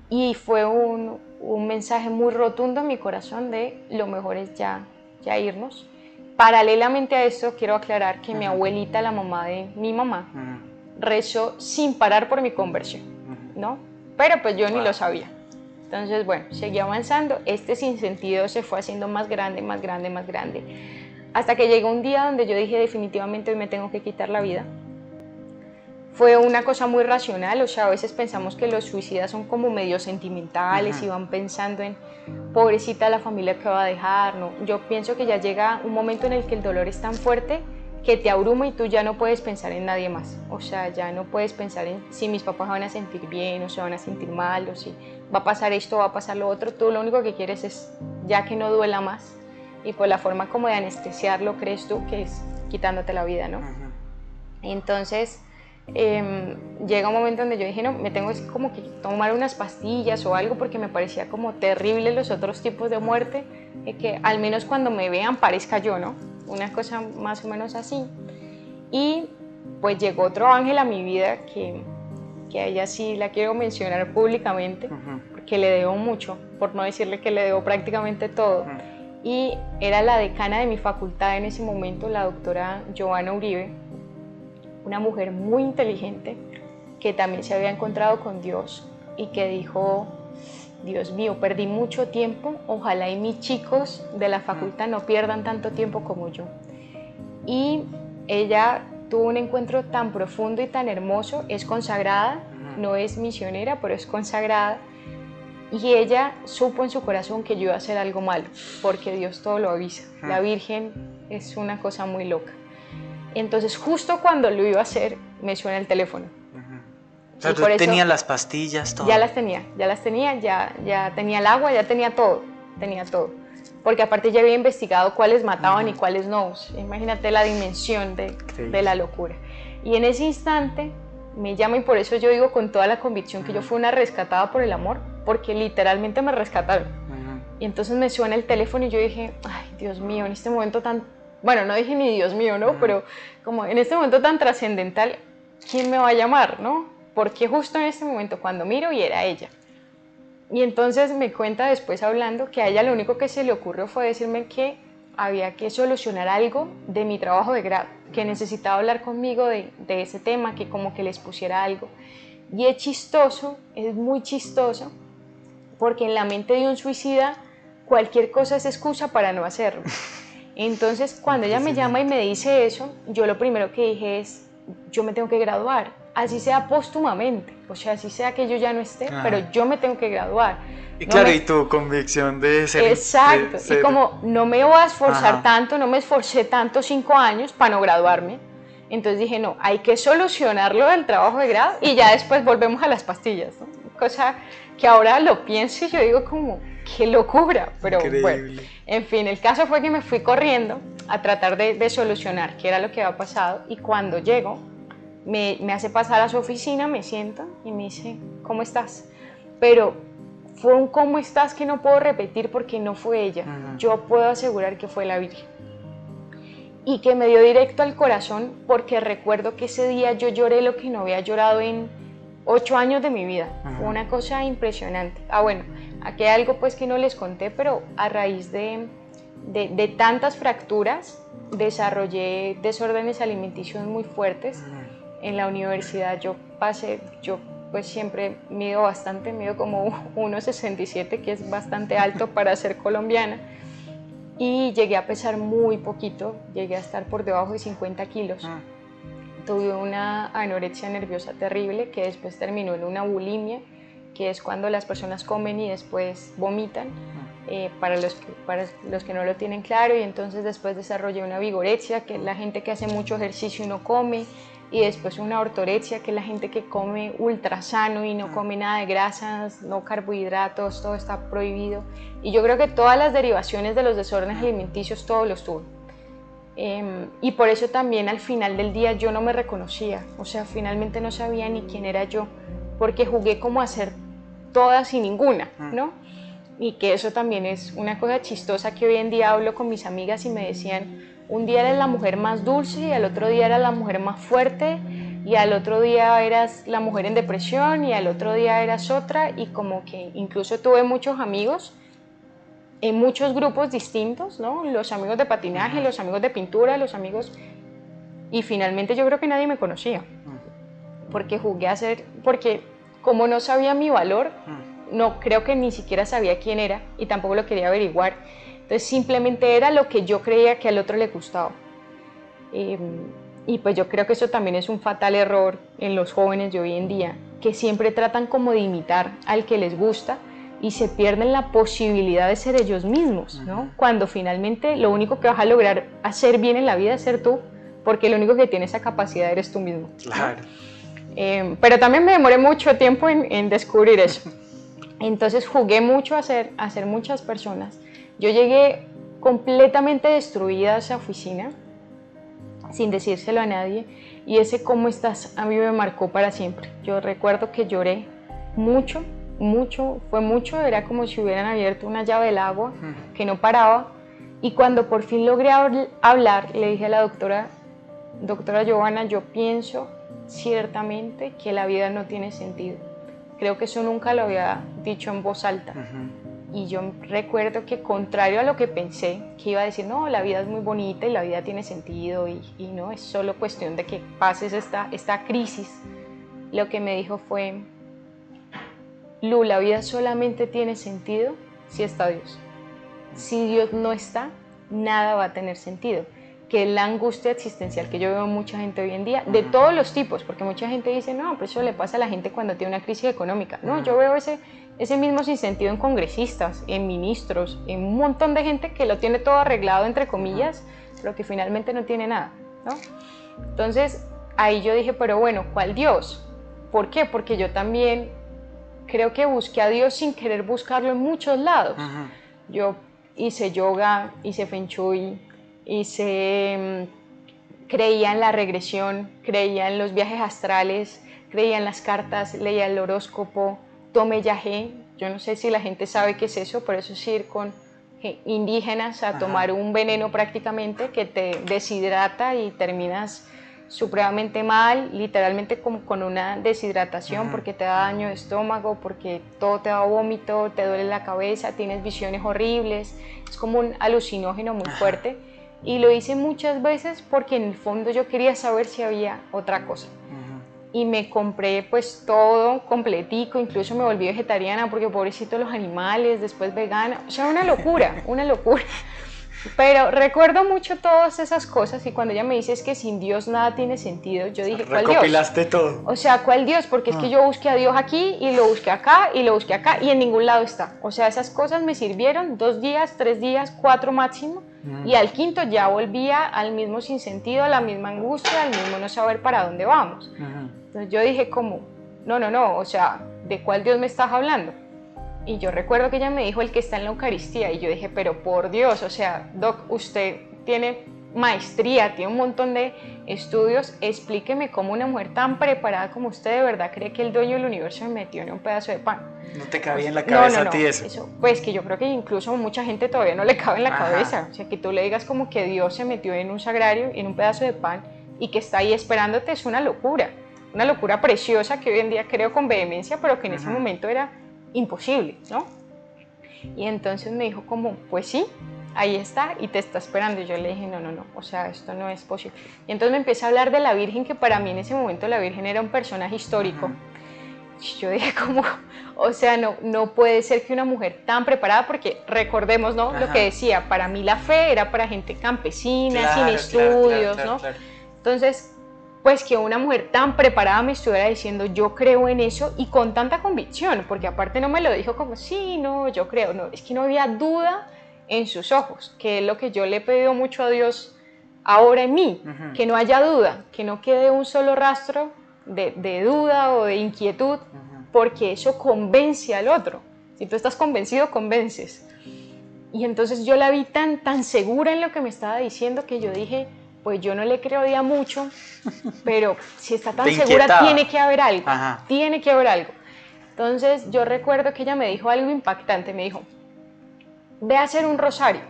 Speaker 8: Y fue un mensaje muy rotundo en mi corazón de lo mejor es ya irnos. Paralelamente a esto, quiero aclarar que mi abuelita, la mamá de mi mamá, rezó sin parar por mi conversión, ¿no? Pero pues yo ni lo sabía. Entonces, bueno, seguí avanzando. Este sinsentido se fue haciendo más grande, más grande, más grande. Hasta que llegó un día donde yo dije, definitivamente hoy me tengo que quitar la vida. Fue una cosa muy racional, o sea, a veces pensamos que los suicidas son como medio sentimentales y van pensando en, pobrecita la familia que va a dejar, ¿no? Yo pienso que ya llega un momento en el que el dolor es tan fuerte que te abruma y tú ya no puedes pensar en nadie más. O sea, ya no puedes pensar en si mis papás van a sentir bien o se van a sentir mal o si va a pasar esto o va a pasar lo otro. Tú lo único que quieres es ya que no duela más. Y pues la forma como de anestesiarlo, crees tú, que es quitándote la vida, ¿no? Entonces, llega un momento donde yo dije, no, me tengo como que tomar unas pastillas o algo porque me parecía como terrible los otros tipos de muerte, que al menos cuando me vean parezca yo, ¿no? Una cosa más o menos así. Y pues llegó otro ángel a mi vida que a ella sí la quiero mencionar públicamente, porque le debo mucho, por no decirle que le debo prácticamente todo. Y era la decana de mi facultad en ese momento, la doctora Joana Uribe, una mujer muy inteligente que también se había encontrado con Dios y que dijo, Dios mío, perdí mucho tiempo, ojalá y mis chicos de la facultad no pierdan tanto tiempo como yo. Y ella tuvo un encuentro tan profundo y tan hermoso, es consagrada, no es misionera, pero es consagrada. Y ella supo en su corazón que yo iba a hacer algo malo, porque Dios todo lo avisa. La Virgen es una cosa muy loca. Entonces, justo cuando lo iba a hacer, me suena el teléfono.
Speaker 9: O sea, tú tenías las pastillas, todo.
Speaker 8: Ya tenía, ya tenía el agua, ya tenía todo. Porque aparte ya había investigado cuáles mataban y cuáles no. Imagínate la dimensión de la locura. Y en ese instante me llama, y por eso yo digo con toda la convicción que yo fui una rescatada por el amor, porque literalmente me rescataron. Y entonces me suena el teléfono y yo dije, ay, Dios mío, en este momento tan, bueno, no dije ni Dios mío, ¿no? Pero como en este momento tan trascendental, ¿quién me va a llamar, no? Porque justo en este momento cuando miro y era ella. Y entonces me cuenta después hablando que a ella lo único que se le ocurrió fue decirme que había que solucionar algo de mi trabajo de grado, que necesitaba hablar conmigo de ese tema, que como que les pusiera algo. Y es chistoso, es muy chistoso, porque en la mente de un suicida cualquier cosa es excusa para no hacerlo. Entonces cuando ella me llama y me dice eso, yo lo primero que dije es, yo me tengo que graduar, así sea póstumamente, o sea, así sea que yo ya no esté, pero yo me tengo que graduar.
Speaker 9: Y claro, y tu convicción de ser...
Speaker 8: Exacto, y como no me voy a esforzar tanto, no me esforcé tanto 5 años para no graduarme, entonces dije, no, hay que solucionarlo del trabajo de grado y ya después volvemos a las pastillas, ¿no? Cosa que ahora lo pienso y yo digo como, qué locura, pero
Speaker 9: increíble.
Speaker 8: Bueno, en fin, el caso fue que me fui corriendo a tratar de solucionar qué era lo que había pasado, y cuando llego, me hace pasar a su oficina, me sienta y me dice, ¿cómo estás? Pero fue un ¿cómo estás? Que no puedo repetir porque no fue ella. Yo puedo asegurar que fue la Virgen. Y que me dio directo al corazón, porque recuerdo que ese día yo lloré lo que no había llorado en 8 años de mi vida. Fue una cosa impresionante. Bueno, aquí hay algo pues que no les conté, pero a raíz de tantas fracturas desarrollé desórdenes alimenticios muy fuertes. En la universidad yo pues siempre mido bastante, mido como 1,67, que es bastante alto para ser colombiana, y llegué a pesar muy poquito, llegué a estar por debajo de 50 kilos. Tuve una anorexia nerviosa terrible que después terminó en una bulimia, que es cuando las personas comen y después vomitan, para los que no lo tienen claro, y entonces después desarrollé una vigorexia, que es la gente que hace mucho ejercicio y no come, y después una ortorexia, que es la gente que come ultra sano y no come nada de grasas, no carbohidratos, todo está prohibido. Y yo creo que todas las derivaciones de los desórdenes alimenticios, todos los tuve. Y por eso también al final del día yo no me reconocía, o sea, finalmente no sabía ni quién era yo, porque jugué como a ser todas y ninguna, ¿no? Y que eso también es una cosa chistosa, que hoy en día hablo con mis amigas y me decían, un día eres la mujer más dulce y al otro día eras la mujer más fuerte y al otro día eras la mujer en depresión y al otro día eras otra, y como que incluso tuve muchos amigos en muchos grupos distintos, ¿no? Los amigos de patinaje, los amigos de pintura, los amigos... Y finalmente yo creo que nadie me conocía, porque jugué a ser... Porque como no sabía mi valor, no creo que ni siquiera sabía quién era y tampoco lo quería averiguar. Entonces simplemente era lo que yo creía que al otro le gustaba. Y pues yo creo que eso también es un fatal error en los jóvenes de hoy en día, que siempre tratan como de imitar al que les gusta y se pierden la posibilidad de ser ellos mismos, ¿no? Cuando finalmente lo único que vas a lograr hacer bien en la vida es ser tú, porque lo único que tiene esa capacidad eres tú mismo.
Speaker 9: Claro.
Speaker 8: Pero también me demoré mucho tiempo en descubrir eso. Entonces jugué mucho a ser muchas personas. Yo llegué completamente destruida a esa oficina, sin decírselo a nadie, y ese "¿cómo estás?" a mí me marcó para siempre. Yo recuerdo que lloré mucho, fue mucho, era como si hubieran abierto una llave del agua que no paraba, y cuando por fin logré hablar, le dije a la doctora Giovanna, yo pienso ciertamente que la vida no tiene sentido. Creo que eso nunca lo había dicho en voz alta. Y yo recuerdo que, contrario a lo que pensé, que iba a decir, no, la vida es muy bonita y la vida tiene sentido y no, es solo cuestión de que pases esta crisis, lo que me dijo fue, Lu, la vida solamente tiene sentido si está Dios. Si Dios no está, nada va a tener sentido. Que es la angustia existencial que yo veo en mucha gente hoy en día, de todos los tipos, porque mucha gente dice, no, pero eso le pasa a la gente cuando tiene una crisis económica. No, yo veo ese mismo sinsentido en congresistas, en ministros, en un montón de gente que lo tiene todo arreglado, entre comillas, pero que finalmente no tiene nada, ¿no? Entonces, ahí yo dije, pero bueno, ¿cuál Dios? ¿Por qué? Porque yo también creo que busqué a Dios sin querer buscarlo en muchos lados. Yo hice yoga, hice feng shui, creía en la regresión, creía en los viajes astrales, creía en las cartas, leía el horóscopo, tomé yagé. Yo no sé si la gente sabe qué es eso, pero eso es ir con indígenas a tomar un veneno prácticamente que te deshidrata y terminas supremamente mal, literalmente como con una deshidratación, porque te da daño de estómago, porque todo te da vómito, te duele la cabeza, tienes visiones horribles, es como un alucinógeno muy fuerte. Y lo hice muchas veces porque en el fondo yo quería saber si había otra cosa. Y me compré pues todo completico, incluso me volví vegetariana porque pobrecito los animales, después vegana, o sea, una locura, una locura. Pero recuerdo mucho todas esas cosas y cuando ella me dice es que sin Dios nada tiene sentido, yo dije, ¿cuál Dios?
Speaker 9: Recopilaste todo.
Speaker 8: O sea, ¿cuál Dios? Porque es que yo busqué a Dios aquí y lo busqué acá y lo busqué acá y en ningún lado está. O sea, esas cosas me sirvieron 2 días, 3 días, 4 máximo y al quinto ya volvía al mismo sinsentido, a la misma angustia, al mismo no saber para dónde vamos. Entonces yo dije como, no, o sea, ¿de cuál Dios me estás hablando? Y yo recuerdo que ella me dijo el que está en la Eucaristía y yo dije, pero por Dios, o sea, Doc, usted tiene maestría, tiene un montón de estudios, explíqueme cómo una mujer tan preparada como usted de verdad cree que el dueño del universo me metió en un pedazo de pan.
Speaker 9: ¿No te cabía en la cabeza a ti eso?
Speaker 8: Pues que yo creo que incluso a mucha gente todavía no le cabe en la cabeza, o sea, que tú le digas como que Dios se metió en un sagrario, en un pedazo de pan y que está ahí esperándote, es una locura preciosa que hoy en día creo con vehemencia, pero que en ese momento era imposible, ¿no? Y entonces me dijo como, pues sí, ahí está y te está esperando. Y yo le dije, no, o sea, esto no es posible. Y entonces me empieza a hablar de la Virgen, que para mí en ese momento la Virgen era un personaje histórico. Y yo dije como, o sea, no puede ser que una mujer tan preparada, porque recordemos, ¿no? Lo que decía, para mí la fe era para gente campesina, sin estudios, ¿no? Claro. Entonces, pues que una mujer tan preparada me estuviera diciendo yo creo en eso y con tanta convicción, porque aparte no me lo dijo como sí, no, yo creo, no, es que no había duda en sus ojos, que es lo que yo le he pedido mucho a Dios ahora en mí, que no haya duda, que no quede un solo rastro de duda o de inquietud, porque eso convence al otro, si tú estás convencido, convences. Y entonces yo la vi tan segura en lo que me estaba diciendo que yo dije, pues yo no le creo ya mucho, pero si está tan segura tiene que haber algo, tiene que haber algo. Entonces yo recuerdo que ella me dijo algo impactante, me dijo, ve a hacer un rosario,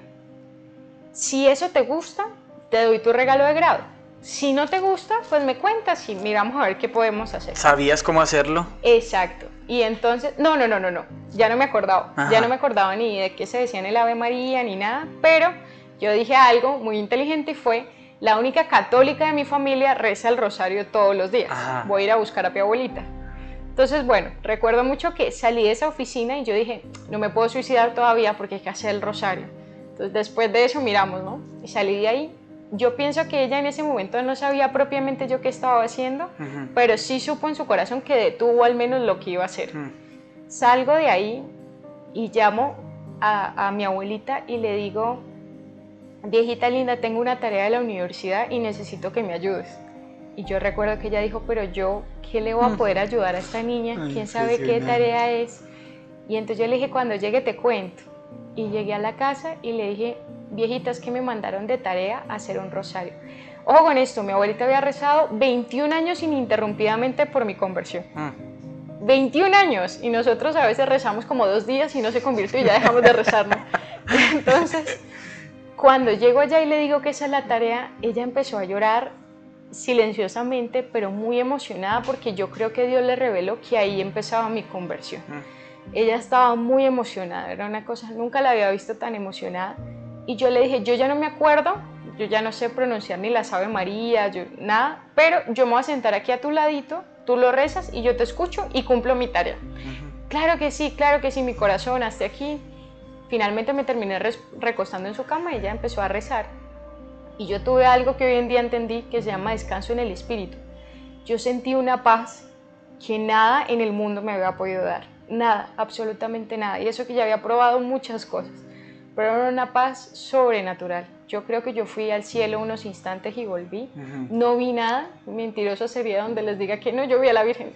Speaker 8: si eso te gusta, te doy tu regalo de grado, si no te gusta, pues me cuentas y miramos a ver qué podemos hacer.
Speaker 9: ¿Sabías cómo hacerlo?
Speaker 8: Exacto, y entonces, no, ya no me acordaba ni de qué se decía en el Ave María ni nada, pero yo dije algo muy inteligente y fue, la única católica de mi familia reza el rosario todos los días. Voy a ir a buscar a mi abuelita. Entonces, bueno, recuerdo mucho que salí de esa oficina y yo dije, no me puedo suicidar todavía porque hay que hacer el rosario. Entonces, después de eso miramos, ¿no? Y salí de ahí. Yo pienso que ella en ese momento no sabía propiamente yo qué estaba haciendo, pero sí supo en su corazón que detuvo al menos lo que iba a hacer. Salgo de ahí y llamo a mi abuelita y le digo, viejita linda, tengo una tarea de la universidad y necesito que me ayudes. Y yo recuerdo que ella dijo, pero yo, ¿qué le voy a poder ayudar a esta niña? ¿Quién sabe qué tarea es? Y entonces yo le dije, cuando llegue te cuento. Y llegué a la casa y le dije, viejita, es que me mandaron de tarea a hacer un rosario. Ojo con esto, mi abuelita había rezado 21 años ininterrumpidamente por mi conversión. 21 años, y nosotros a veces rezamos como 2 días y no se convirtió y ya dejamos de rezar, ¿no? Entonces, cuando llego allá y le digo que esa es la tarea, ella empezó a llorar silenciosamente, pero muy emocionada, porque yo creo que Dios le reveló que ahí empezaba mi conversión. Ella estaba muy emocionada, era una cosa, nunca la había visto tan emocionada, y yo le dije, yo ya no me acuerdo, yo ya no sé pronunciar ni las Ave María, nada, pero yo me voy a sentar aquí a tu ladito, tú lo rezas y yo te escucho y cumplo mi tarea. Claro que sí, mi corazón, hasta aquí. Finalmente me terminé recostando en su cama y ella empezó a rezar. Y yo tuve algo que hoy en día entendí que se llama descanso en el espíritu. Yo sentí una paz que nada en el mundo me había podido dar. Nada, absolutamente nada. Y eso que ya había probado muchas cosas. Pero era una paz sobrenatural. Yo creo que yo fui al cielo unos instantes y volví. No vi nada. Mentiroso sería donde les diga que no, yo vi a la Virgen.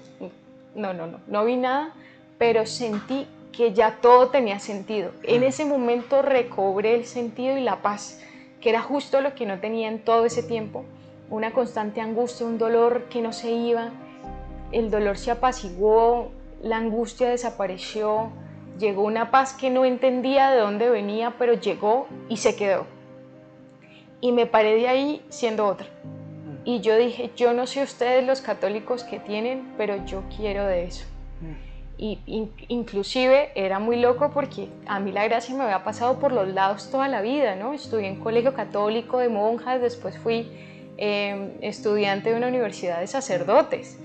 Speaker 8: No vi nada, pero sentí que ya todo tenía sentido. En ese momento recobré el sentido y la paz, que era justo lo que no tenía en todo ese tiempo. Una constante angustia, un dolor que no se iba. El dolor se apaciguó, la angustia desapareció. Llegó una paz que no entendía de dónde venía, pero llegó y se quedó. Y me paré de ahí siendo otra. Y yo dije, yo no sé ustedes los católicos que tienen, pero yo quiero de eso. Y inclusive era muy loco porque a mí la gracia me había pasado por los lados toda la vida, ¿no? Estudié en colegio católico de monjas, después fui estudiante de una universidad de sacerdotes.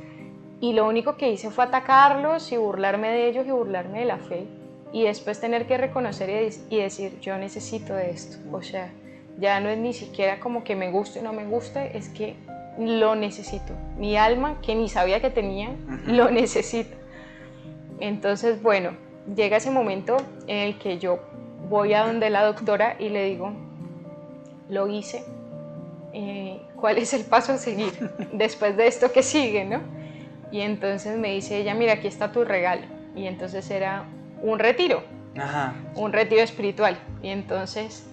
Speaker 8: Y lo único que hice fue atacarlos y burlarme de ellos y burlarme de la fe. Y después tener que reconocer y decir, yo necesito de esto. O sea, ya no es ni siquiera como que me guste o no me guste, es que lo necesito. Mi alma, que ni sabía que tenía, lo necesita. Entonces, bueno, llega ese momento en el que yo voy a donde la doctora y le digo, lo hice, ¿cuál es el paso a seguir después de esto que sigue, no? Y entonces me dice ella, mira, aquí está tu regalo. Y entonces era un retiro, un retiro espiritual. Y entonces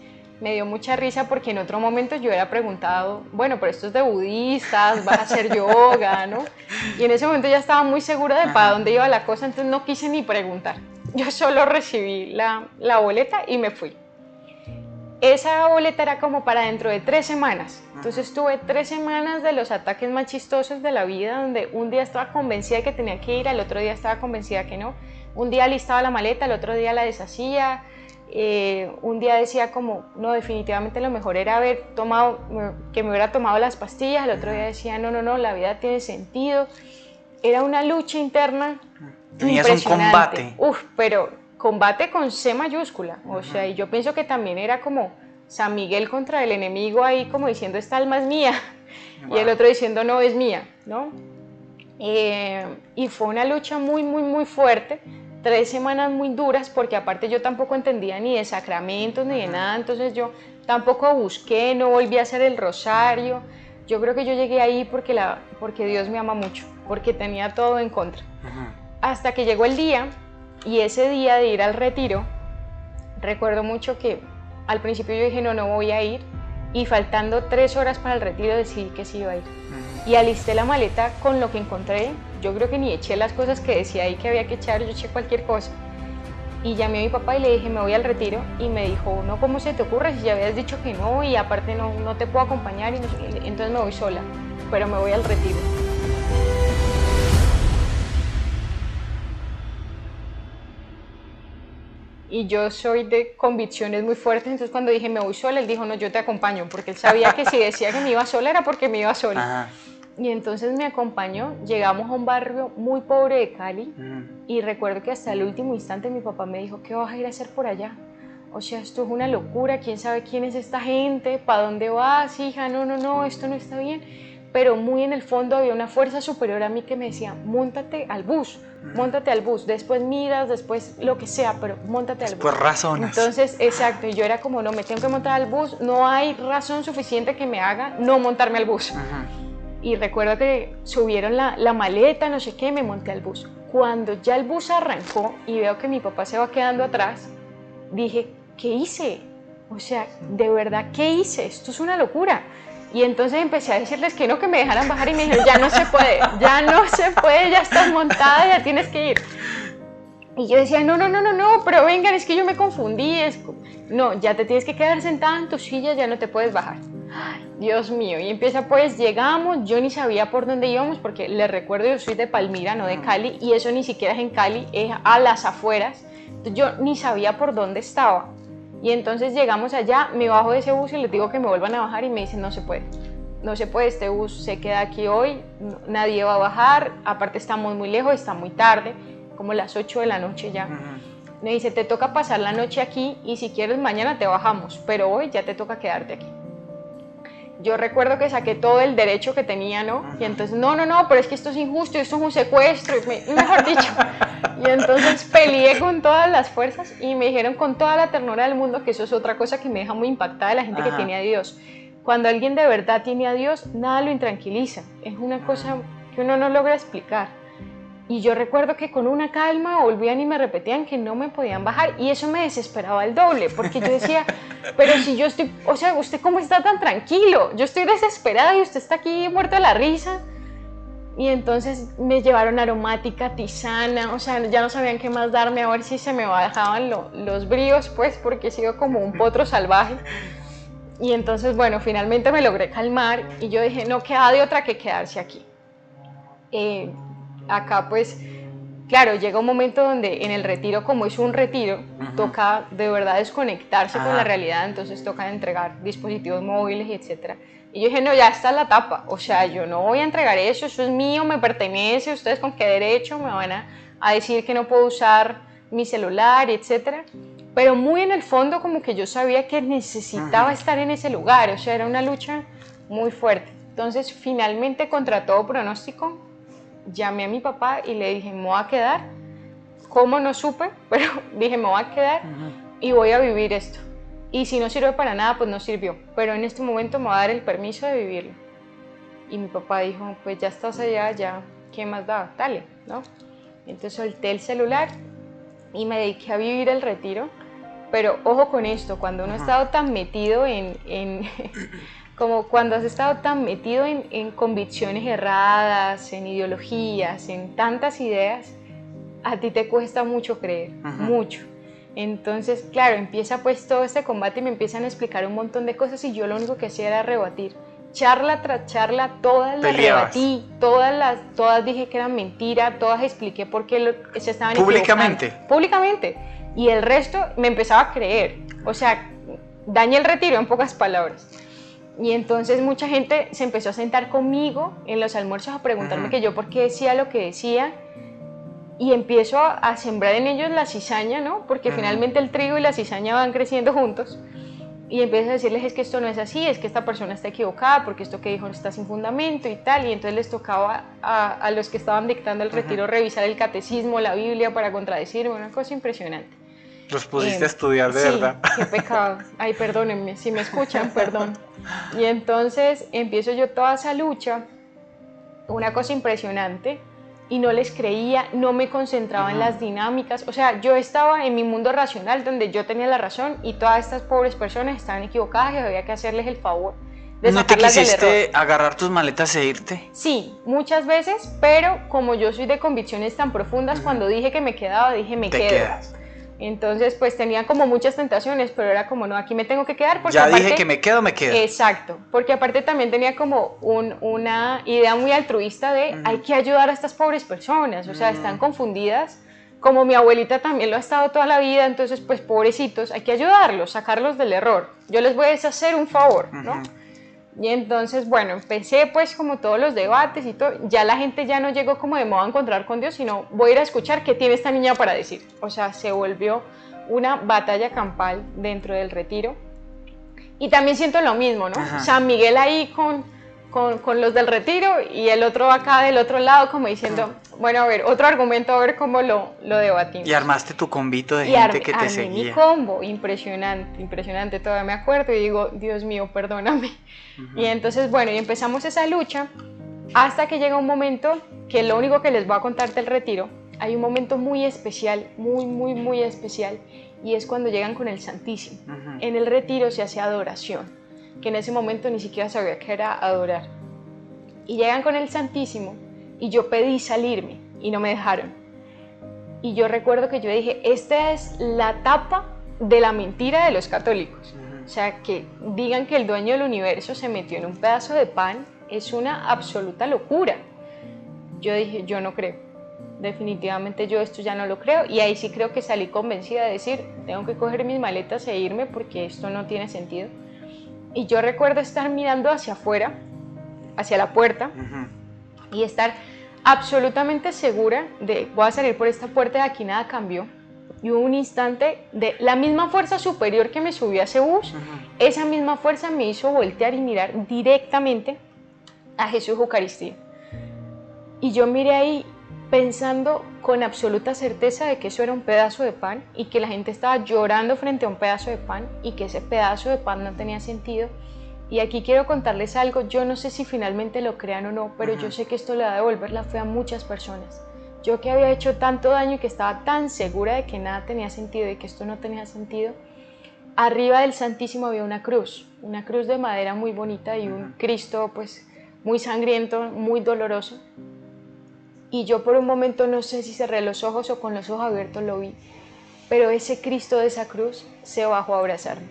Speaker 8: me dio mucha risa porque en otro momento yo hubiera preguntado, bueno, pero esto es de budistas, vas a hacer yoga, ¿no? Y en ese momento ya estaba muy segura de para dónde iba la cosa, entonces no quise ni preguntar. Yo solo recibí la boleta y me fui. Esa boleta era como para dentro de 3 semanas. Entonces tuve 3 semanas de los ataques más chistosos de la vida, donde un día estaba convencida de que tenía que ir, al otro día estaba convencida que no. Un día listaba la maleta, al otro día la deshacía. Un día decía como, no, definitivamente lo mejor era que me hubiera tomado las pastillas. Al otro día decía, no, la vida tiene sentido. Era una lucha interna
Speaker 9: Tenías un combate.
Speaker 8: Pero combate con C mayúscula, o sea, y yo pienso que también era como San Miguel contra el enemigo ahí, como diciendo, esta alma es mía, y el otro diciendo, no, es mía, ¿no? Y fue una lucha muy, muy, muy fuerte, 3 semanas muy duras, porque aparte yo tampoco entendía ni de sacramentos ni de nada, entonces yo tampoco busqué, no volví a hacer el rosario. Yo creo que yo llegué ahí porque Dios me ama mucho, porque tenía todo en contra. Hasta que llegó el día, y ese día de ir al retiro, recuerdo mucho que al principio yo dije, no voy a ir, y faltando 3 horas para el retiro decidí que sí iba a ir. Y alisté la maleta con lo que encontré. Yo creo que ni eché las cosas que decía ahí que había que echar, yo eché cualquier cosa. Y llamé a mi papá y le dije, me voy al retiro, y me dijo, no, ¿cómo se te ocurre? Si ya habías dicho que no, y aparte no te puedo acompañar, entonces me voy sola, pero me voy al retiro. Y yo soy de convicciones muy fuertes, entonces cuando dije me voy sola, él dijo, no, yo te acompaño, porque él sabía que si decía que me iba sola era porque me iba sola. Y entonces me acompañó, llegamos a un barrio muy pobre de Cali, y recuerdo que hasta el último instante mi papá me dijo, ¿qué vas a ir a hacer por allá? O sea, esto es una locura, ¿quién sabe quién es esta gente? ¿Para dónde vas, hija? No, esto no está bien. pero muy en el fondo había una fuerza superior a mí que me decía, móntate al bus, después miras, después lo que sea, pero móntate al bus.
Speaker 9: Pues razonas.
Speaker 8: Entonces, exacto, y yo era como, no, me tengo que montar al bus, no hay razón suficiente que me haga no montarme al bus. Y recuerdo que subieron la maleta, no sé qué, me monté al bus. Cuando ya el bus arrancó y veo que mi papá se va quedando atrás, dije, ¿qué hice? O sea, de verdad, ¿qué hice? Esto es una locura. Y entonces empecé a decirles que no, que me dejaran bajar y me dijeron, ya no se puede, ya estás montada, ya tienes que ir. Y yo decía, no, pero vengan, es que yo me confundí, no, ya te tienes que quedar sentada en tu silla, ya no te puedes bajar. Ay, Dios mío, y empieza pues, llegamos, yo ni sabía por dónde íbamos, porque les recuerdo, yo soy de Palmira, no de Cali, y eso ni siquiera es en Cali, es a las afueras, entonces yo ni sabía por dónde estaba. Y entonces llegamos allá, me bajo de ese bus y les digo que me vuelvan a bajar y me dicen, no se puede, este bus se queda aquí hoy, nadie va a bajar, aparte estamos muy lejos, está muy tarde, como las 8 de la noche ya. Me dice, te toca pasar la noche aquí y si quieres mañana te bajamos, pero hoy ya te toca quedarte aquí. Yo recuerdo que saqué todo el derecho que tenía, ¿no? Y entonces, no, pero es que esto es injusto, esto es un secuestro, mejor dicho. Y entonces peleé con todas las fuerzas y me dijeron con toda la ternura del mundo, que eso es otra cosa que me deja muy impactada de la gente que tiene a Dios. Cuando alguien de verdad tiene a Dios, nada lo intranquiliza. Es una cosa que uno no logra explicar. Y yo recuerdo que con una calma volvían y me repetían que no me podían bajar y eso me desesperaba el doble, porque yo decía, pero si yo estoy, o sea, ¿usted cómo está tan tranquilo? Yo estoy desesperada y usted está aquí muerto de la risa. Y entonces me llevaron aromática, tisana, o sea, ya no sabían qué más darme, a ver si se me bajaban los bríos, pues, porque sigo como un potro salvaje. Y entonces, bueno, finalmente me logré calmar y yo dije, no queda de otra que quedarse aquí. Acá pues, claro, llega un momento donde en el retiro, como es un retiro, toca de verdad desconectarse con la realidad, entonces toca entregar dispositivos móviles y etcétera. Y yo dije, no, ya está la tapa, o sea, yo no voy a entregar eso es mío, me pertenece, ustedes con qué derecho me van a decir que no puedo usar mi celular, etcétera. Pero muy en el fondo como que yo sabía que necesitaba estar en ese lugar, o sea, era una lucha muy fuerte. Entonces, finalmente, contra todo pronóstico, llamé a mi papá y le dije, me voy a quedar. ¿Cómo? No supe, pero dije, me voy a quedar y voy a vivir esto. Y si no sirve para nada, pues no sirvió. Pero en este momento me va a dar el permiso de vivirlo. Y mi papá dijo, pues ya estás allá, ya, ¿qué más da? Dale, ¿no? Entonces solté el celular y me dediqué a vivir el retiro. Pero ojo con esto, cuando uno ha estado tan metido como cuando has estado tan metido en convicciones erradas, en ideologías, en tantas ideas, a ti te cuesta mucho creer, mucho. Entonces, claro, empieza pues todo este combate y me empiezan a explicar un montón de cosas y yo lo único que hacía era rebatir. Charla tras charla, todas las rebatí, todas dije que eran mentira, todas expliqué por qué se estaban
Speaker 9: ¿Públicamente?
Speaker 8: Equivocando. Públicamente. Y el resto me empezaba a creer. O sea, dañé el retiro en pocas palabras. Y entonces mucha gente se empezó a sentar conmigo en los almuerzos a preguntarme que yo por qué decía lo que decía. Y empiezo a sembrar en ellos la cizaña, ¿no? Porque finalmente el trigo y la cizaña van creciendo juntos. Y empiezo a decirles, es que esto no es así, es que esta persona está equivocada, porque esto que dijo está sin fundamento y tal. Y entonces les tocaba a los que estaban dictando el retiro revisar el catecismo, la Biblia para contradecirme, una cosa impresionante.
Speaker 9: Los pusiste a estudiar de verdad.
Speaker 8: Qué pecado. Ay, perdónenme, si me escuchan, perdón. Y entonces empiezo yo toda esa lucha, una cosa impresionante, y no les creía, no me concentraba en las dinámicas, o sea, yo estaba en mi mundo racional donde yo tenía la razón y todas estas pobres personas estaban equivocadas y había que hacerles el favor de sacarlas del error.
Speaker 9: ¿No te quisiste agarrar tus maletas e irte?
Speaker 8: Sí, muchas veces, pero como yo soy de convicciones tan profundas, cuando dije que me quedaba, dije me quedo.
Speaker 9: Quedas.
Speaker 8: Entonces, pues tenía como muchas tentaciones, pero era como, no, aquí me tengo que quedar porque
Speaker 9: ya
Speaker 8: aparte,
Speaker 9: dije que me quedo, me quedo.
Speaker 8: Exacto, porque aparte también tenía como una idea muy altruista de hay que ayudar a estas pobres personas, o sea, están confundidas, como mi abuelita también lo ha estado toda la vida, entonces pues pobrecitos, hay que ayudarlos, sacarlos del error, yo les voy a hacer un favor, ¿no? Y entonces, bueno, empecé pues como todos los debates y todo, ya la gente ya no llegó como de modo a encontrar con Dios, sino voy a ir a escuchar qué tiene esta niña para decir. O sea, se volvió una batalla campal dentro del retiro. Y también siento lo mismo, ¿no? San Miguel ahí con con los del retiro y el otro acá del otro lado como diciendo, bueno, a ver, otro argumento, a ver cómo lo debatimos.
Speaker 9: Y armaste tu convito de
Speaker 8: Y
Speaker 9: gente que te
Speaker 8: armé
Speaker 9: seguía.
Speaker 8: mi combo, impresionante, impresionante, todavía me acuerdo y digo, Dios mío, perdóname. Y entonces, bueno, y empezamos esa lucha hasta que llega un momento que lo único que les voy a contar del retiro, hay un momento muy especial, muy especial, y es cuando llegan con el Santísimo. En el retiro se hace adoración, que en ese momento ni siquiera sabía que era adorar. Y llegan con el Santísimo y yo pedí salirme y no me dejaron. Y yo recuerdo que yo dije, esta es la tapa de la mentira de los católicos. O sea, que digan que el dueño del universo se metió en un pedazo de pan es una absoluta locura. Yo dije, yo no creo. Definitivamente yo esto ya no lo creo. Y ahí sí creo que salí convencida de decir, tengo que coger mis maletas e irme porque esto no tiene sentido. Y yo recuerdo estar mirando hacia afuera, hacia la puerta, y estar absolutamente segura de voy a salir por esta puerta, de aquí nada cambió. Y hubo un instante de la misma fuerza superior que me subió a ese bus, esa misma fuerza me hizo voltear y mirar directamente a Jesús Eucaristía. Y yo miré ahí pensando con absoluta certeza de que eso era un pedazo de pan y que la gente estaba llorando frente a un pedazo de pan y que ese pedazo de pan no tenía sentido. Y aquí quiero contarles algo, yo no sé si finalmente lo crean o no, pero yo sé que esto le va a devolver la fe a muchas personas. Yo que había hecho tanto daño y que estaba tan segura de que nada tenía sentido y que esto no tenía sentido, arriba del Santísimo había una cruz de madera muy bonita y un Cristo pues muy sangriento, muy doloroso. Y yo por un momento no sé si cerré los ojos o con los ojos abiertos lo vi, pero ese Cristo de esa cruz se bajó a abrazarme.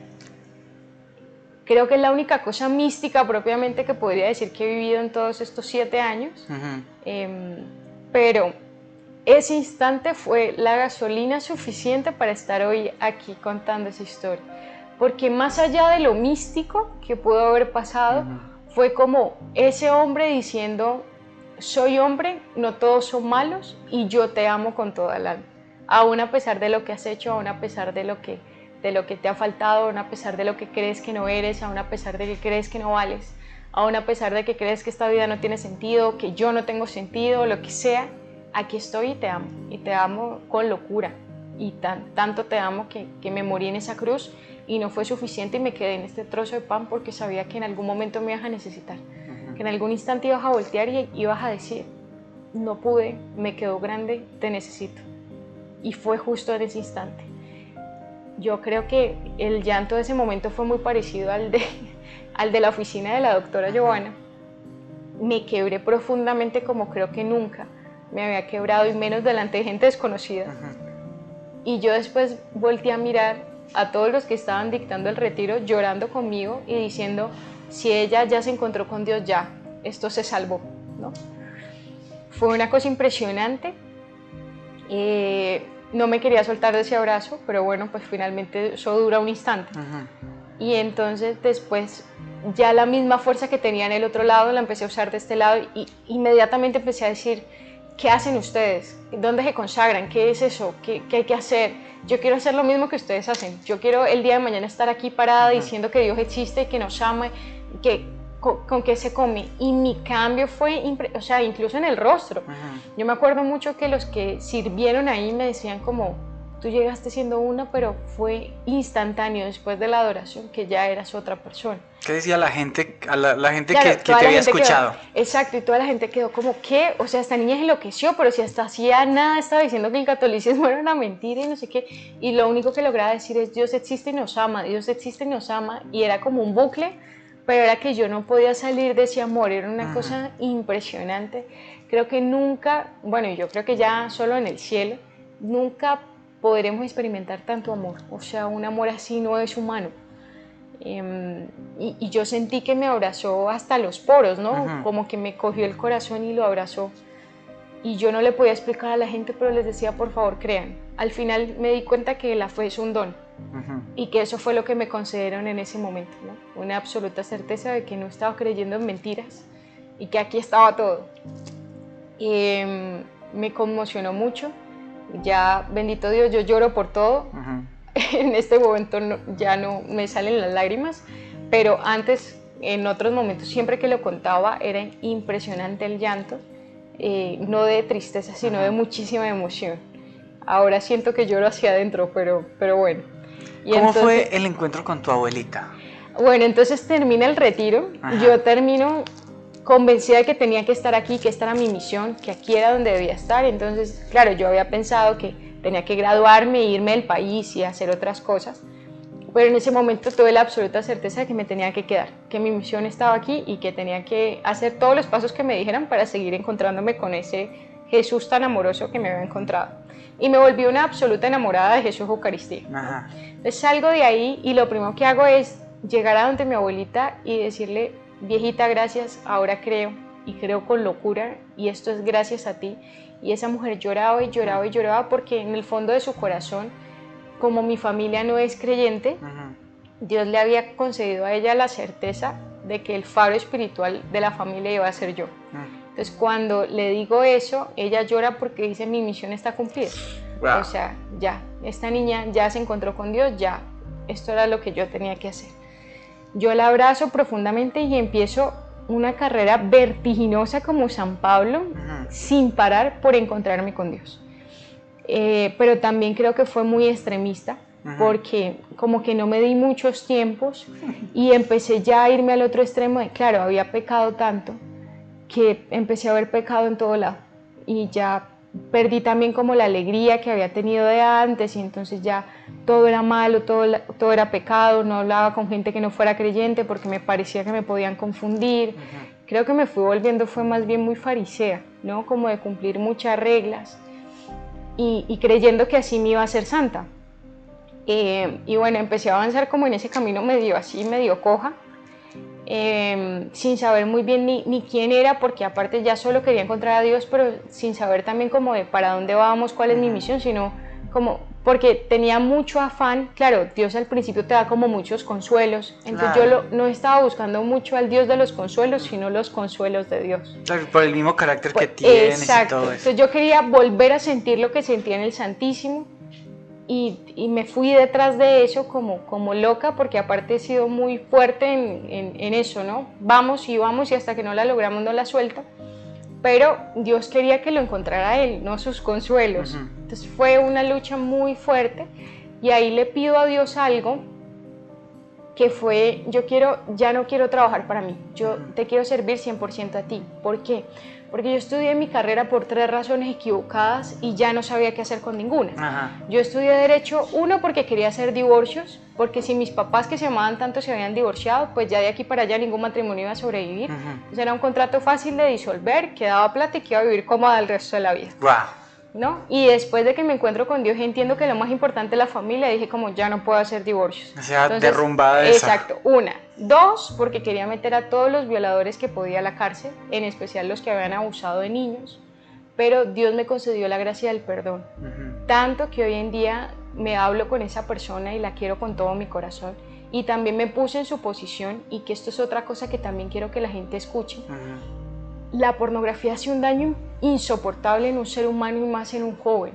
Speaker 8: Creo que es la única cosa mística propiamente que podría decir que he vivido en todos estos 7 años, pero ese instante fue la gasolina suficiente para estar hoy aquí contando esa historia, porque más allá de lo místico que pudo haber pasado, fue como ese hombre diciendo, soy hombre, no todos son malos y yo te amo con toda el alma, aún a pesar de lo que has hecho, aún a pesar de lo que te ha faltado, aún a pesar de lo que crees que no eres, aún a pesar de que crees que no vales, aún a pesar de que crees que esta vida no tiene sentido, que yo no tengo sentido, lo que sea, aquí estoy y te amo con locura. Y tanto te amo que me morí en esa cruz y no fue suficiente y me quedé en este trozo de pan porque sabía que en algún momento me ibas a necesitar, que en algún instante ibas a voltear y ibas a decir, no pude, me quedó grande, te necesito. Y fue justo en ese instante. Yo creo que el llanto de ese momento fue muy parecido al de la oficina de la doctora Giovanna. Me quebré profundamente como creo que nunca me había quebrado y menos delante de gente desconocida. Y yo después volteé a mirar a todos los que estaban dictando el retiro llorando conmigo y diciendo, si ella ya se encontró con Dios, ya, esto se salvó, ¿no? Fue una cosa impresionante. No me quería soltar de ese abrazo, pero bueno, pues finalmente eso dura un instante. Y entonces después ya la misma fuerza que tenía en el otro lado la empecé a usar de este lado y inmediatamente empecé a decir, ¿qué hacen ustedes? ¿Dónde se consagran? ¿Qué es eso? ¿Qué hay que hacer? Yo quiero hacer lo mismo que ustedes hacen. Yo quiero el día de mañana estar aquí parada diciendo que Dios existe, que nos ama, que con qué se come. Y mi cambio fue, o sea, incluso en el rostro. Yo me acuerdo mucho que los que sirvieron ahí me decían como, tú llegaste siendo una, pero fue instantáneo después de la adoración que ya eras otra persona.
Speaker 9: ¿Qué decía la gente, la gente
Speaker 8: Claro,
Speaker 9: que te había escuchado?
Speaker 8: Exacto, y toda la gente quedó como, ¿qué? O sea, esta niña enloqueció, pero si hasta hacía nada estaba diciendo que el catolicismo era una mentira y no sé qué. Y lo único que lograba decir es, Dios existe y nos ama, Dios existe y nos ama. Y era como un bucle, pero era que yo no podía salir de ese amor, era una cosa impresionante. Creo que nunca, bueno, yo creo que ya solo en el cielo, nunca podremos experimentar tanto amor. O sea, un amor así no es humano. Y yo sentí que me abrazó hasta los poros, ¿no? Como que me cogió el corazón y lo abrazó. Y yo no le podía explicar a la gente, pero les decía, por favor, crean. Al final me di cuenta que la fe es un don. Y que eso fue lo que me concedieron en ese momento, ¿no? Una absoluta certeza de que no estaba creyendo en mentiras y que aquí estaba todo. Me conmocionó mucho. Ya, bendito Dios, yo lloro por todo. En este momento ya no me salen las lágrimas, pero antes en otros momentos, siempre que lo contaba, era impresionante el llanto, no de tristeza, sino de muchísima emoción. Ahora siento que lloro hacia adentro, pero bueno. Y
Speaker 9: ¿Cómo
Speaker 8: entonces,
Speaker 9: fue el encuentro con tu abuelita?
Speaker 8: bueno, entonces termina el retiro,
Speaker 9: Ajá.
Speaker 8: yo termino convencida de que tenía que estar aquí, que esta era mi misión, que aquí era donde debía estar. Entonces, claro, yo había pensado que tenía que graduarme, irme del país y hacer otras cosas, pero en ese momento tuve la absoluta certeza de que me tenía que quedar, que mi misión estaba aquí y que tenía que hacer todos los pasos que me dijeran para seguir encontrándome con ese Jesús tan amoroso que me había encontrado. Y me volví una absoluta enamorada de Jesús Eucaristía.
Speaker 9: Ajá.
Speaker 8: Entonces salgo de ahí y lo primero que hago es llegar a donde mi abuelita y decirle: viejita, gracias, ahora creo, y creo con locura, y esto es gracias a ti. Y esa mujer lloraba y lloraba y lloraba, porque en el fondo de su corazón, como mi familia no es creyente, Dios le había concedido a ella la certeza de que el faro espiritual de la familia iba a ser yo. Entonces cuando le digo eso, ella llora porque dice: mi misión está cumplida.
Speaker 9: Wow.
Speaker 8: O sea, ya, esta niña ya se encontró con Dios, ya, esto era lo que yo tenía que hacer. Yo la abrazo profundamente y empiezo una carrera vertiginosa como San Pablo, sin parar por encontrarme con Dios. Pero también creo que fue muy extremista, porque como que no me di muchos tiempos y empecé ya a irme al otro extremo de, claro, había pecado tanto que empecé a ver pecado en todo lado y ya perdí también como la alegría que había tenido de antes, y entonces ya todo era malo, todo era pecado, no hablaba con gente que no fuera creyente porque me parecía que me podían confundir. Creo que me fui volviendo, fue más bien muy farisea, ¿no? Como de cumplir muchas reglas y creyendo que así me iba a ser santa. Y bueno, empecé a avanzar como en ese camino medio así, medio coja, sin saber muy bien ni quién era, porque aparte ya solo quería encontrar a Dios, pero sin saber también como de para dónde vamos, cuál es mi misión, sino como porque tenía mucho afán. Claro, Dios al principio te da como muchos consuelos, entonces
Speaker 9: Claro.
Speaker 8: yo no estaba buscando mucho al Dios de los consuelos, sino los consuelos de Dios.
Speaker 9: Claro, por el mismo carácter que
Speaker 8: Pues,
Speaker 9: tienes
Speaker 8: exacto.
Speaker 9: y todo eso.
Speaker 8: Entonces yo quería volver a sentir lo que sentía en el Santísimo, y me fui detrás de eso como loca, porque aparte he sido muy fuerte en eso, ¿no? Vamos y hasta que no la logramos no la suelta, pero Dios quería que lo encontrara a Él, no sus consuelos. Entonces fue una lucha muy fuerte, y ahí le pido a Dios algo que fue: ya no quiero trabajar para mí, yo te quiero servir 100% a ti. ¿Por qué? Porque yo estudié mi carrera por 3 razones equivocadas y ya no sabía qué hacer con ninguna. Yo estudié Derecho, 1, porque quería hacer divorcios, porque si mis papás, que se amaban tanto, se habían divorciado, pues ya de aquí para allá ningún matrimonio iba a sobrevivir. Entonces era un contrato fácil de disolver, que daba plata y que iba a vivir cómoda el resto de la vida.
Speaker 9: Wow.
Speaker 8: ¿No? Y después de que me encuentro con Dios, entiendo que lo más importante es la familia, dije como ya no puedo hacer divorcios.
Speaker 9: O sea,
Speaker 8: Entonces,
Speaker 9: derrumbada esa.
Speaker 8: Exacto, 1. 2, porque quería meter a todos los violadores que podía a la cárcel, en especial los que habían abusado de niños, pero Dios me concedió la gracia del perdón, tanto que hoy en día me hablo con esa persona y la quiero con todo mi corazón, y también me puse en su posición, y que esto es otra cosa que también quiero que la gente escuche. La pornografía hace un daño insoportable en un ser humano, y más en un joven,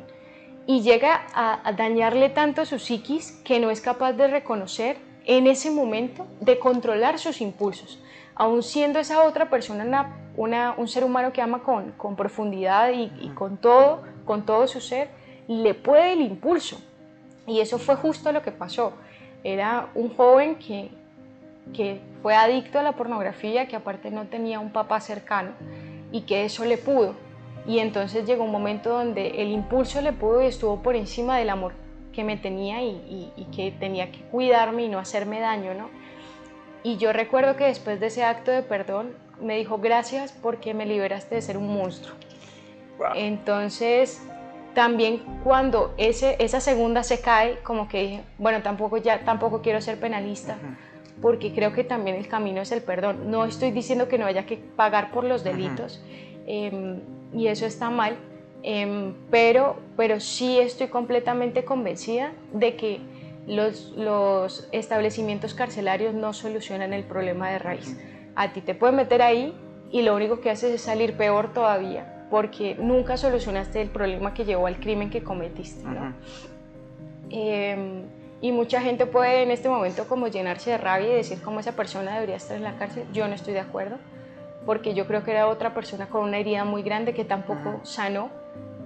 Speaker 8: y llega a dañarle tanto su psiquis que no es capaz de reconocer en ese momento, de controlar sus impulsos, aun siendo esa otra persona un ser humano que ama con profundidad y con todo su ser, le puede el impulso. Y eso fue justo lo que pasó. Era un joven que fue adicto a la pornografía, que aparte no tenía un papá cercano, y que eso le pudo. Y entonces llegó un momento donde el impulso le pudo y estuvo por encima del amor que me tenía, y que tenía que cuidarme y no hacerme daño, ¿no? Y yo recuerdo que después de ese acto de perdón me dijo: gracias porque me liberaste de ser un monstruo. Wow. Entonces también cuando esa segunda se cae, como que dije, bueno, tampoco quiero ser penalista, porque creo que también el camino es el perdón. No estoy diciendo que no haya que pagar por los delitos, y eso está mal, pero sí estoy completamente convencida de que los establecimientos carcelarios no solucionan el problema de raíz. A ti te pueden meter ahí y lo único que haces es salir peor todavía, porque nunca solucionaste el problema que llevó al crimen que cometiste, ¿no? Y mucha gente puede en este momento como llenarse de rabia y decir cómo esa persona debería estar en la cárcel. Yo no estoy de acuerdo, porque yo creo que era otra persona con una herida muy grande que tampoco sanó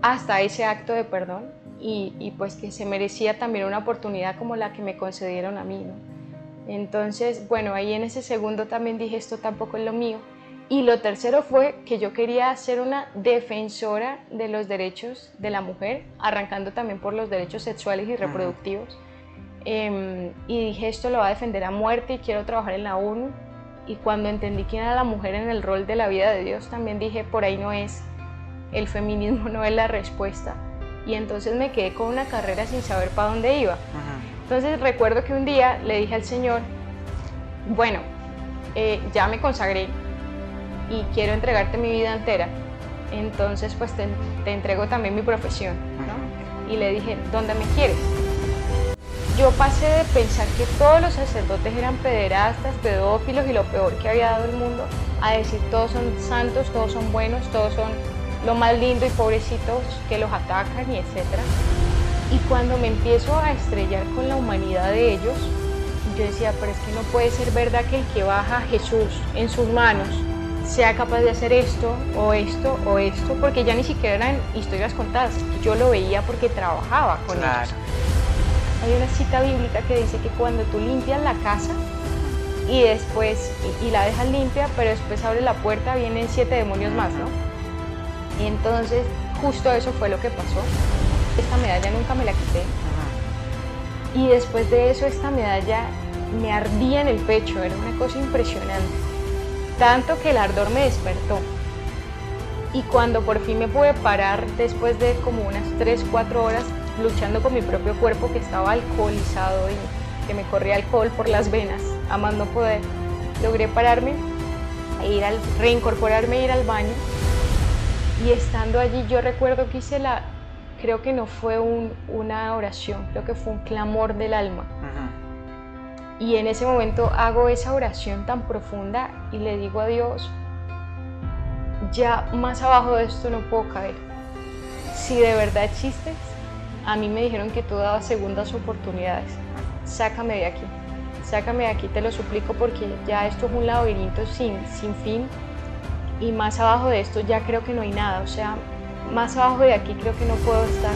Speaker 8: hasta ese acto de perdón y pues que se merecía también una oportunidad como la que me concedieron a mí, ¿no? Entonces, bueno, ahí en ese segundo también dije, esto tampoco es lo mío. Y lo tercero fue que yo quería ser una defensora de los derechos de la mujer, arrancando también por los derechos sexuales y reproductivos. Y dije, esto lo va a defender a muerte y quiero trabajar en la ONU. Y cuando entendí quién era la mujer en el rol de la vida de Dios, también dije, por ahí no es, el feminismo no es la respuesta. Y entonces me quedé con una carrera sin saber para dónde iba. Entonces recuerdo que un día le dije al Señor, bueno, ya me consagré y quiero entregarte mi vida entera, entonces pues te entrego también mi profesión, ¿no? Y le dije, ¿dónde me quieres? Yo pasé de pensar que todos los sacerdotes eran pederastas, pedófilos y lo peor que había dado el mundo, a decir todos son santos, todos son buenos, todos son lo más lindo y pobrecitos que los atacan y etcétera. Y cuando me empiezo a estrellar con la humanidad de ellos, yo decía, pero es que no puede ser verdad que el que baja a Jesús en sus manos sea capaz de hacer esto, o esto, o esto, porque ya ni siquiera eran historias contadas, yo lo veía porque trabajaba con ellos. Hay una cita bíblica que dice que cuando tú limpias la casa y después, y la dejas limpia, pero después abres la puerta, vienen 7 demonios más, ¿no? Y entonces, justo eso fue lo que pasó. Esta medalla nunca me la quité. Y después de eso, esta medalla me ardía en el pecho, era una cosa impresionante. Tanto que el ardor me despertó. Y cuando por fin me pude parar, después de como unas 3-4 horas luchando con mi propio cuerpo que estaba alcoholizado y que me corría alcohol por las venas, a más no poder, logré pararme, reincorporarme e ir al baño. Y estando allí, yo recuerdo que hice creo que no fue una oración, creo que fue un clamor del alma. Y en ese momento hago esa oración tan profunda y le digo a Dios, ya más abajo de esto no puedo caer. Si de verdad existes, a mí me dijeron que tú dabas segundas oportunidades. Sácame de aquí, te lo suplico, porque ya esto es un laberinto sin fin. Y más abajo de esto ya creo que no hay nada, o sea, más abajo de aquí creo que no puedo estar.